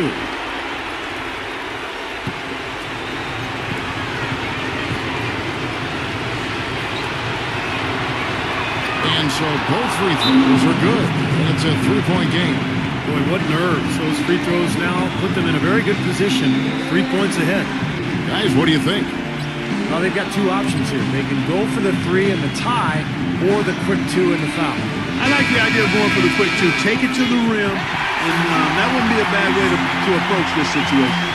And so both free throws are good. And it's a 3-point game. Boy, what nerves. Those free throws now put them in a very good position. 3 points ahead. Guys, what do you think? Well, they've got two options here. They can go for the 3 and the tie, or the quick 2 and the foul. I like the idea of going for the quick 2. Take it to the rim, and that wouldn't be a bad way to approach this situation.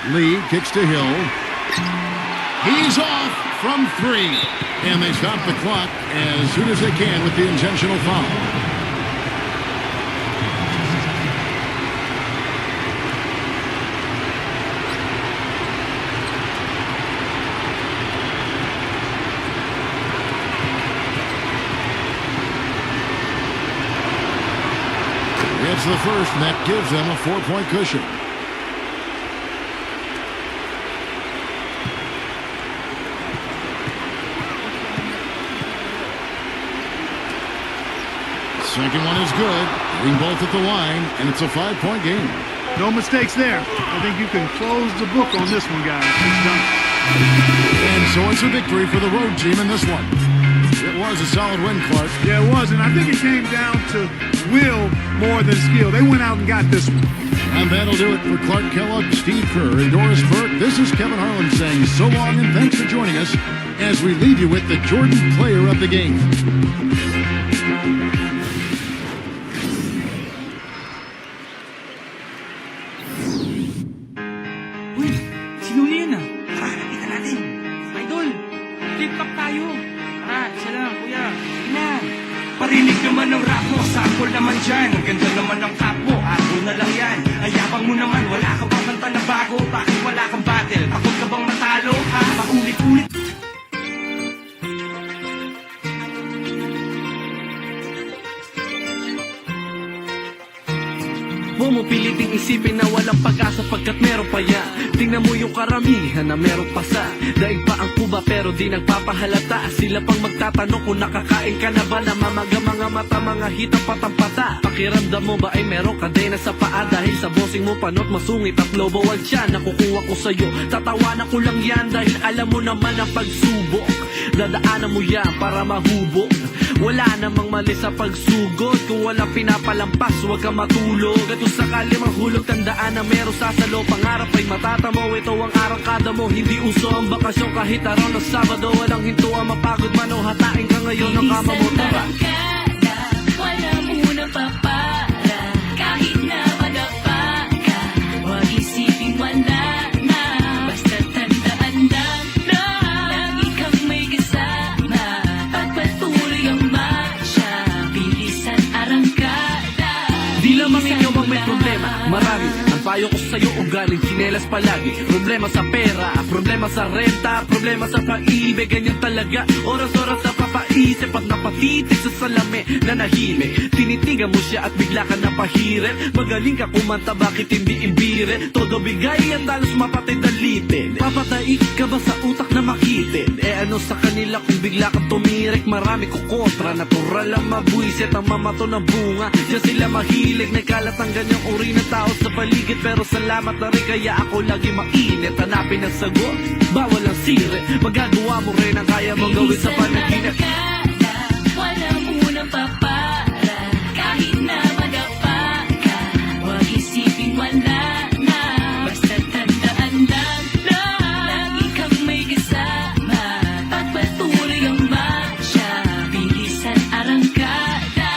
Lee kicks to Hill. He's off from 3. And they stop the clock as soon as they can with the intentional foul. It's the first, and that gives them a 4-point cushion. Second one is good. Hitting both at the line, and it's a 5-point game. No mistakes there. I think you can close the book on this one, guys. It's done. And so it's a victory for the road team in this one. It was a solid win, Clark. Yeah, it was, and I think it came down to will more than skill. They went out and got this one. And that'll do it for Clark Kellogg, Steve Kerr, and Doris Burke. This is Kevin Harlan saying so long and thanks for joining us as we leave you with the Jordan Player of the Game. Uy, sino yun ah? Tara, nakita natin. Idol, flip top tayo. Tara, isa lang, kuya. Sige na. Parinig naman ng rap mo, sample naman dyan. Ang ganda naman ng cap mo, ato na lang yan. Ayabang mo naman, wala ka bang kanta na bago? Bakit wala kang battle? Takot ka bang matalo? Ha? Paulit-ulit. Huwag mo piliting isipin na walang pag-asa pagkat meron pa yan. Tingnan mo yung karamihan na meron pa sa daig pa ang kuba pero di nagpapahalata. Sila pang magtatanong kung nakakain ka na ba. Namamaga mga mata, mga hita patampata. Pakiramdam mo ba ay meron kadena sa paa? Dahil sa bossing mo panot masungit at low bawal dyan. Nakukuha ko sa'yo, tatawanan ko lang yan. Dahil alam mo naman ang pagsubok, dadaanan mo yan para mahubog. Wala namang mali sa pagsugod. Kung walang pinapalampas, huwag kang matulog. At kung sakali mahulog, tandaan na meron sasalo. Pangarap ay matatamo, ito ang arangkada mo. Hindi uso ang bakasyon kahit araw ng Sabado. Walang hinto ang mapagod man o hatain ka ngayon ng kama mo. Tara, wala muna papara. Kahit na madapa ka, huwag isipin wala na. Basta tandaan lang na lagi kang may kasama. Pagpatuloy ang marcha, bilisan arangkada. di lamang ikaw ang may problema. Marami ang payo ko sa'yo ugaling chinelas palagi. Problema sa pera, problema sa renta, problema sa pag-ibig. Ganyan talaga, oras-oras na papaisip at napatitig sa salami na nahimik. Tinitigan mo siya at bigla ka napahirin. Magaling ka kumanta, bakit hindi ibirin? Todo bigay at dalos mapatay dalitin. Papatay ka ba sa utak na makitin? Ano sa kanila kung bigla kang tumirik? Marami ko kontra, natural ang mabuisit ang mamato na bunga. Diyan sila mahilig, nagkalat ang ganyang uri ng tao sa paligid. Pero salamat na rin kaya ako lagi mainit. Hanapin ang sagot, bawal ang sire. Magagawa mo rin ang kaya mong gawin sa panaginip. Wala muna papara. Kahit na madapa ka, huwag isipin wala na. Basta tandaan lang na lagi kang may kasama. Pagpatuloy ang marcha, bilisan arangkada.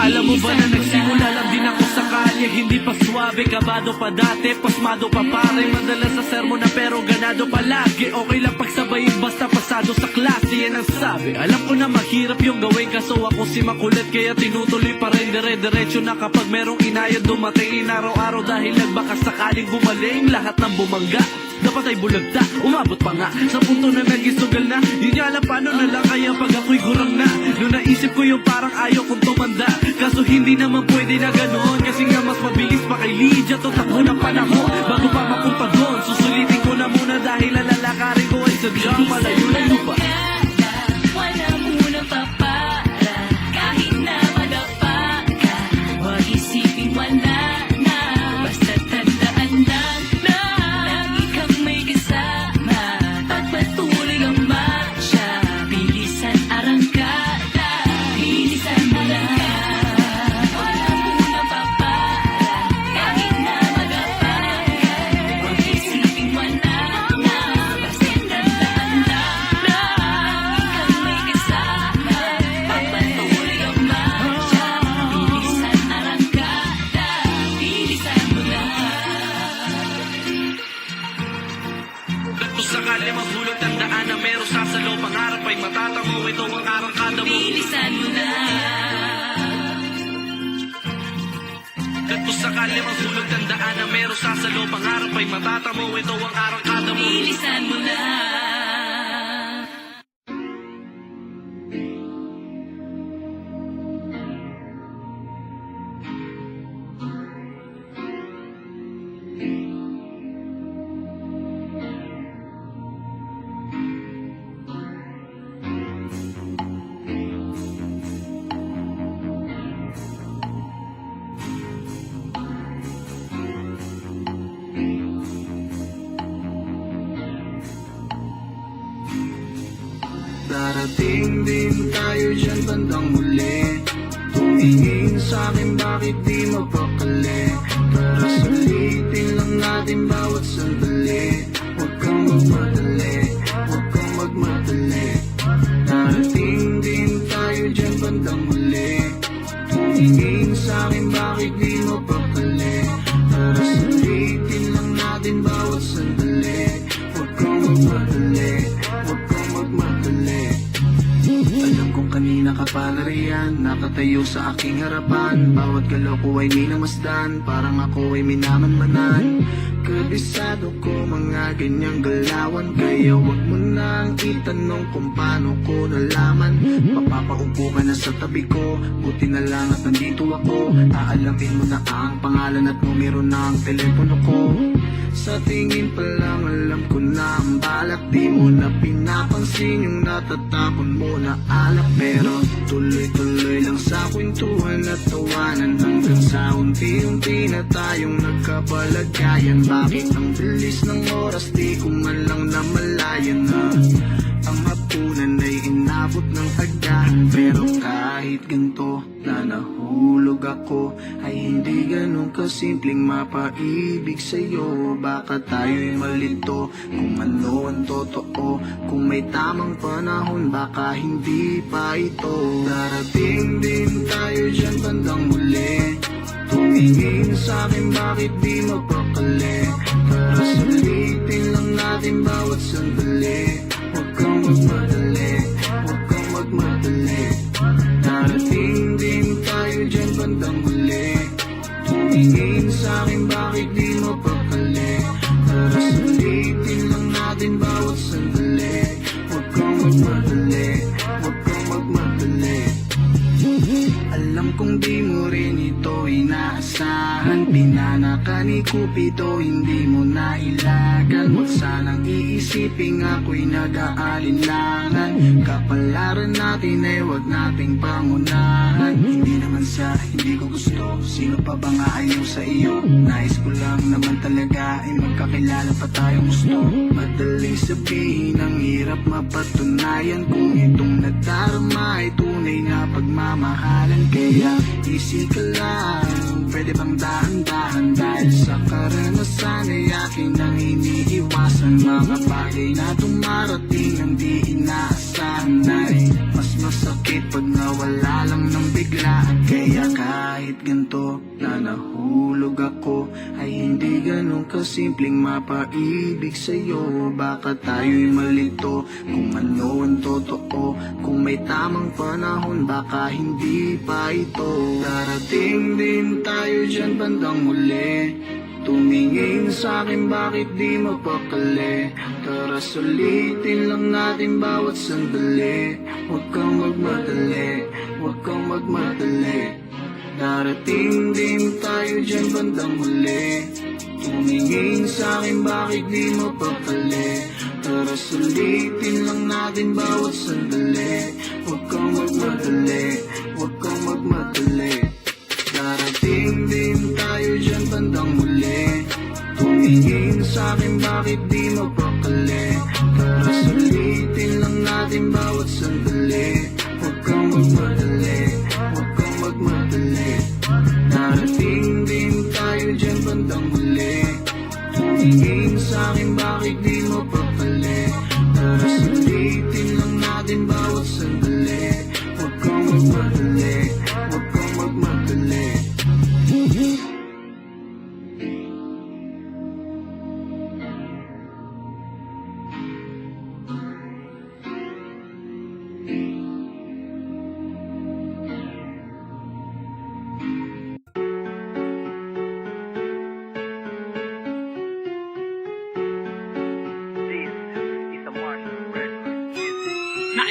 Alam mo ba na nagsimula lang din ako sa kalye? Hindi pa swabe, kabado pa dati, pasmado pa pare. Madalas sa sermon na pero ganado palagi. Okay lang pagsabayin basta pasado sa klase, yan ang sabi. Alam ko na mahirap yung gawin kaso ako si makulit. Kaya tinutuloy pa rin dire-diretso na kapag merong inayad dumating araw-araw. Dahil nagbaka sakaling gumaling lahat ng bumangga. Dapat ay bulagta, umabot pa nga sa punto na nagisugal na. Yun nga lang paano na lang kaya pag ako'y gurang na. Noong naisip ko yung parang ayaw kong tumanda. Kaso hindi naman pwede na ganoon. Kasi nga mas mabilis pa kay Lydia to takbo ng panahon. Bago pa mapunta doon, susulitin ko na muna. Dahil ang lalakarin ko ay sadyang malayo-layo pa. Wala muna papara. Kahit na madapa ka, huwag isipin wala na. Basta tandaan lang na lagi kang may kasama. Pagpatuloy ang marcha, bilisan arangkada. Bilisan mo lang. Wala muna papara. Kahit na madapa ka, Kung sakali mahulog, tandaan na meron sasalo. Pangarap ay matatamo, ito ang arangkada mo. Bilisan mo na. Kung sakali mahulog, tandaan na meron sasalo. Pangarap ay matatamo, ito ang arangkada mo. Bilisan mo na. Darating din tayo dyan bandang muli. Tumingin sa'kin bakit di mapakali. Para sulitin lang natin bawat sandali. Huwag kang magmadali, huwag kang magmadali. Darating din tayo dyan bandang muli. Tumingin sa'kin bakit di mapakali. Para sulitin lang natin bawat sandali. Huwag kang magmadali, huwag kang magmadali. Alam kong kanina ka pa nariyan, nakatayo sa aking harapan. Bawat galaw ko ay minamasdan, parang ako ay minamanmanan. Kabisado ko mga ganyang galawan, kaya wag mo nang itanong kung paano ko nalaman. Papapaupo ka na sa tabi ko, buti na lang at nandito ako. Aalamin mo na ang pangalan at numero ng telepono ko. Sa tingin pa lang alam ko na ang balak. Di mo na pinapansin yung natatapon mo na alak. Pero tuloy-tuloy lang sa kwentuhan at tawanan, hanggang sa unti-unti na tayong nagkapalagayan. Bakit ang bilis ng oras, di ko man lang namalayan na ang hapunan ay inabot ng agahan. Pero kahit ganito na nahulog ako, ay hindi ganun kasimpleng mapaibig sa'yo. Baka tayo'y malito kung ano ang totoo. Kung may tamang panahon, baka hindi pa ito. Darating din tayo dyan bandang muli. Tumingin sa'kin bakit di mapakali. Para sulitin lang natin bawat sandali. Huwag kang magmadali, huwag kang magmadali. Darating din tayo dyan bandang huli. Tumingin sa'kin bakit di mapakali. Para sulitin lang natin bawat sandali. Huwag kang magmadali, huwag kang magmadali. Alam kong di mo rin ito inaasahan. Pinana ka ni Cupido, hindi mo nailagan. Huwag sanang iisiping ako'y nag-aalinlangan. Kapalaran natin ay huwag nating pangunahan. Hindi naman sa hindi ko gusto, sino pa ba nga ayaw sa iyo? Nais ko lang naman talaga ay magkakilala pa tayong gusto. Madaling sabihin, ang hirap mapatunayan. Kung itong nadarama ay tunay na pagmamahalan. Kaya easy ka lang, pwede bang dahan-dahan. Dahil sa karanasan ay akin ang iniiwasan. Mga bagay na dumarating ang di inaasahan ay mas masakit pag nawala lang ng biglaan. Kaya kahit ganito na nahulog ako, ay hindi ganun kasimpleng mapaibig sa'yo. Baka tayo'y malito kung ano ang totoo. Kung may tamang panahon, baka hindi pa ito. Darating din tayo dyan bandang muli. Tumingin sa'kin bakit di mapakali. Tara sulitin lang natin bawat sandali. Huwag kang magmadali, huwag kang magmadali. Darating din tayo dyan bandang huli. Tumingin sa'kin bakit di mapakali. Tara sulitin lang natin bawat sandali. Huwag kang magmadali, huwag kang magmadali. Darating din tayo dyan bandang muli. Tumingin sa'kin bakit di mapakali. Tara sulitin lang natin bawat sandali. Huwag kang magmadali, huwag kang magmadali. Darating din tayo dyan bandang muli. Tumingin sa'kin bakit di mapakali. Tara sulitin lang natin bawat sandali. Huwag kang magmadali, huwag kang magmadali.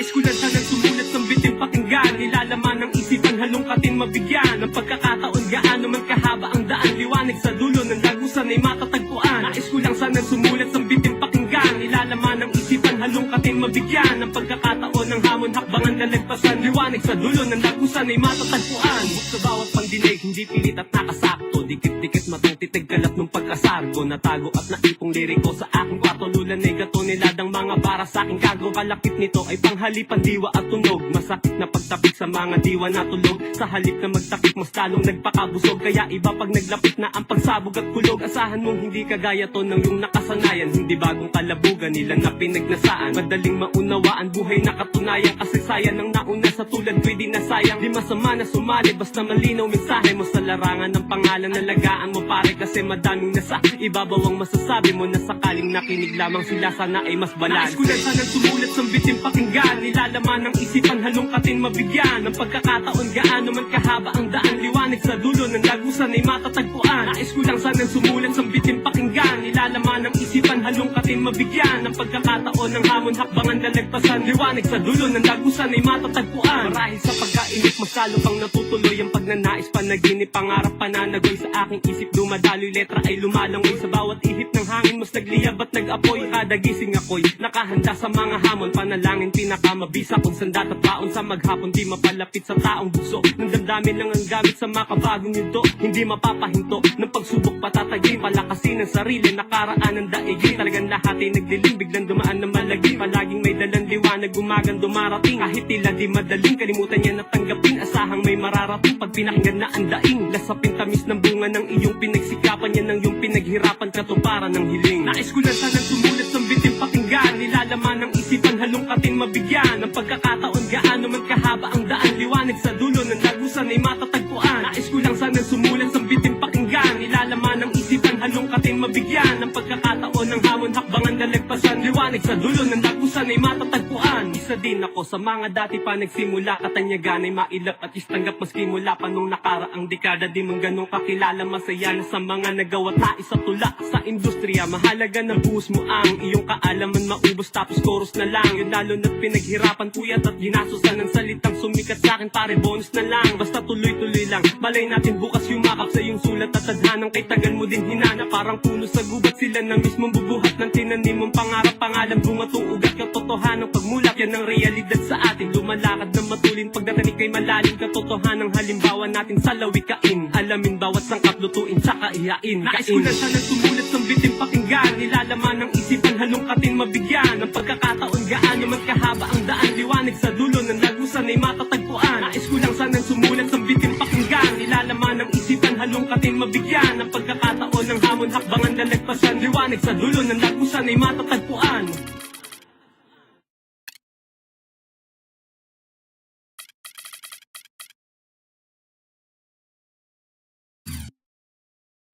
Nais ko lang sanang sumulat ng bitin pakinggan, nilalaman ng isipan halongkatin mabigyan ng pagkakataon gaano man kahaba ang daan, liwanag sa dulo ng lagusan ay matatagpuan. Nais ko lang sanang sumulat ng bitin pakinggan, nilalaman ng isipan halongkatin mabigyan ng pagkakataon ng hamon hakbangan lalagpasan, liwanag sa dulo ng lagusan ay matatagpuan. Sa bawat pandinig hindi pilit at nakasakto, dikit-dikit matang titig kalap ng pagkasargo, natago at naipong liriko sa aking kwarto, lulan ay gato niladang mga para sa aking gago. Kalakip nito ay panghalipan diwa at tunog, masakit na pagtapik sa mga diwa na tulog, sa halip na magtapik mas talong nagpakabusog. Kaya iba pag naglapit na ang pagsabog at kulog, asahan mong hindi kagaya to ng yung nakasanayan, hindi bagong kalabugan nila na pinagnasaan, madaling maunawaan buhay na katunayan, kasaysayan ng nauna sa tulad ko'y di nasayang. Di masama na sumali basta malinaw mensahe mo sa larangan ng pangalan na lagaan mo pare, kasi madaming nasa ibabaw ang masasabi mo na sakaling nakinig lamang sila sana ay mas balan. Nais ko lang sanang sumulat ng bitin pakinggan, nilalaman ng isipan halongkatin mabigyan ng pagkakataon gaano man kahaba ang daan, liwanag sa dulo ng lagusan ay matatagpuan. Nais ko lang sanang sumulat ng bitin pakinggan, nilalaman ng isipan halongkatin mabigyan ng pagkakataon ng hamon hakbangan lalagpasan, liwanag sa dulo ng lagusan ay matatagpuan. Marahil sa pagkainip masalo pang natutuloy ang pagnanais, panaginip, pangarap, pananagoy sa aking isip dumadaloy, letra ay lumalangoy sa bawat ihip ng hangin, mas nagliyab at nag-apoy. Kada gising ako'y nakahanda sa mga hamon, panalangin pinakamabisa kung sanda at baon sa maghapon, di mapalapit sa taong buso ng damdamin lang ang gamit sa makabagong yudo, hindi mapapahinto ng pagsubok patatagin, palakasin ang sarili, nakaraan ng daigin, talagang lahat ay nagdilim, biglang dumaan na malagim, palaging may dalang liwanag, umagang dumarating, kahit tila di madaling kalimutan niya na tanggapin, asahang may mararating pag pinakinggan na ang daing, lasapin tamis ng bunga ng iyong pinagsikapan, yan ang iyong pinaghirapan, katuparan ng hiling. Nais ko lang sanang sumulat ng bitin pakinggan, nilalaman ng isipan halongkatin mabigyan ng pagkakataon gaano man kahaba ang daan, liwanag sa dulo ng lagusan ay matatagpuan. Nais ko lang sanang sumulat ng bitin pakinggan, nilalaman ng isipan halongkatin mabigyan ng pagkakataon ng hamon hakbangan lalagpasan, liwanag sa dulo ng lagusan ay matatagpuan. Isa din ako sa mga dati pa nagsimula, katanyagan ay mailap at istanggap maski mula pa nung nakaraang dekada, di man ganun kakilala, masaya na sa mga nagawa na isa tula sa industriya, mahalaga na buhos mo ang iyong kaalaman, maubos tapos chorus na lang, yun lalo na't pinaghirapan puyat at ginasusan ng salitang sumikat sa akin pare, bonus na lang, basta tuloy-tuloy lang, malay natin bukas yumakap sa iyong sulat at tadhanang kay tagal mo din hinana, parang puno sa gubat sila na mismong bubuhat ng tinanim mong pangarap, pangalan, bungatong ugat, katotohanang pagmulat, yan ang realidad sa atin, lumalakad ng matulin, pagdatanig kay malalim, katotohanang halimbawa natin sa lawikain, alamin bawat sangkap, lutuin saka ihain. Nais ko lang sanang sumulat ng bitin pakinggan, nilalaman ng isipan halongkatin mabigyan ng pagkakataon gaano man kahaba ang daan, liwanag sa dulo ng lagusan ay matatagpuan. Nais ko lang sanang sumulat ng bitin pakinggan, nilalaman ng isipan halongkatin mabigyan ng pagkakataon ng hamon hakbangan lalagpasan, liwanag sa dulo ng lagusan ay matatagpuan.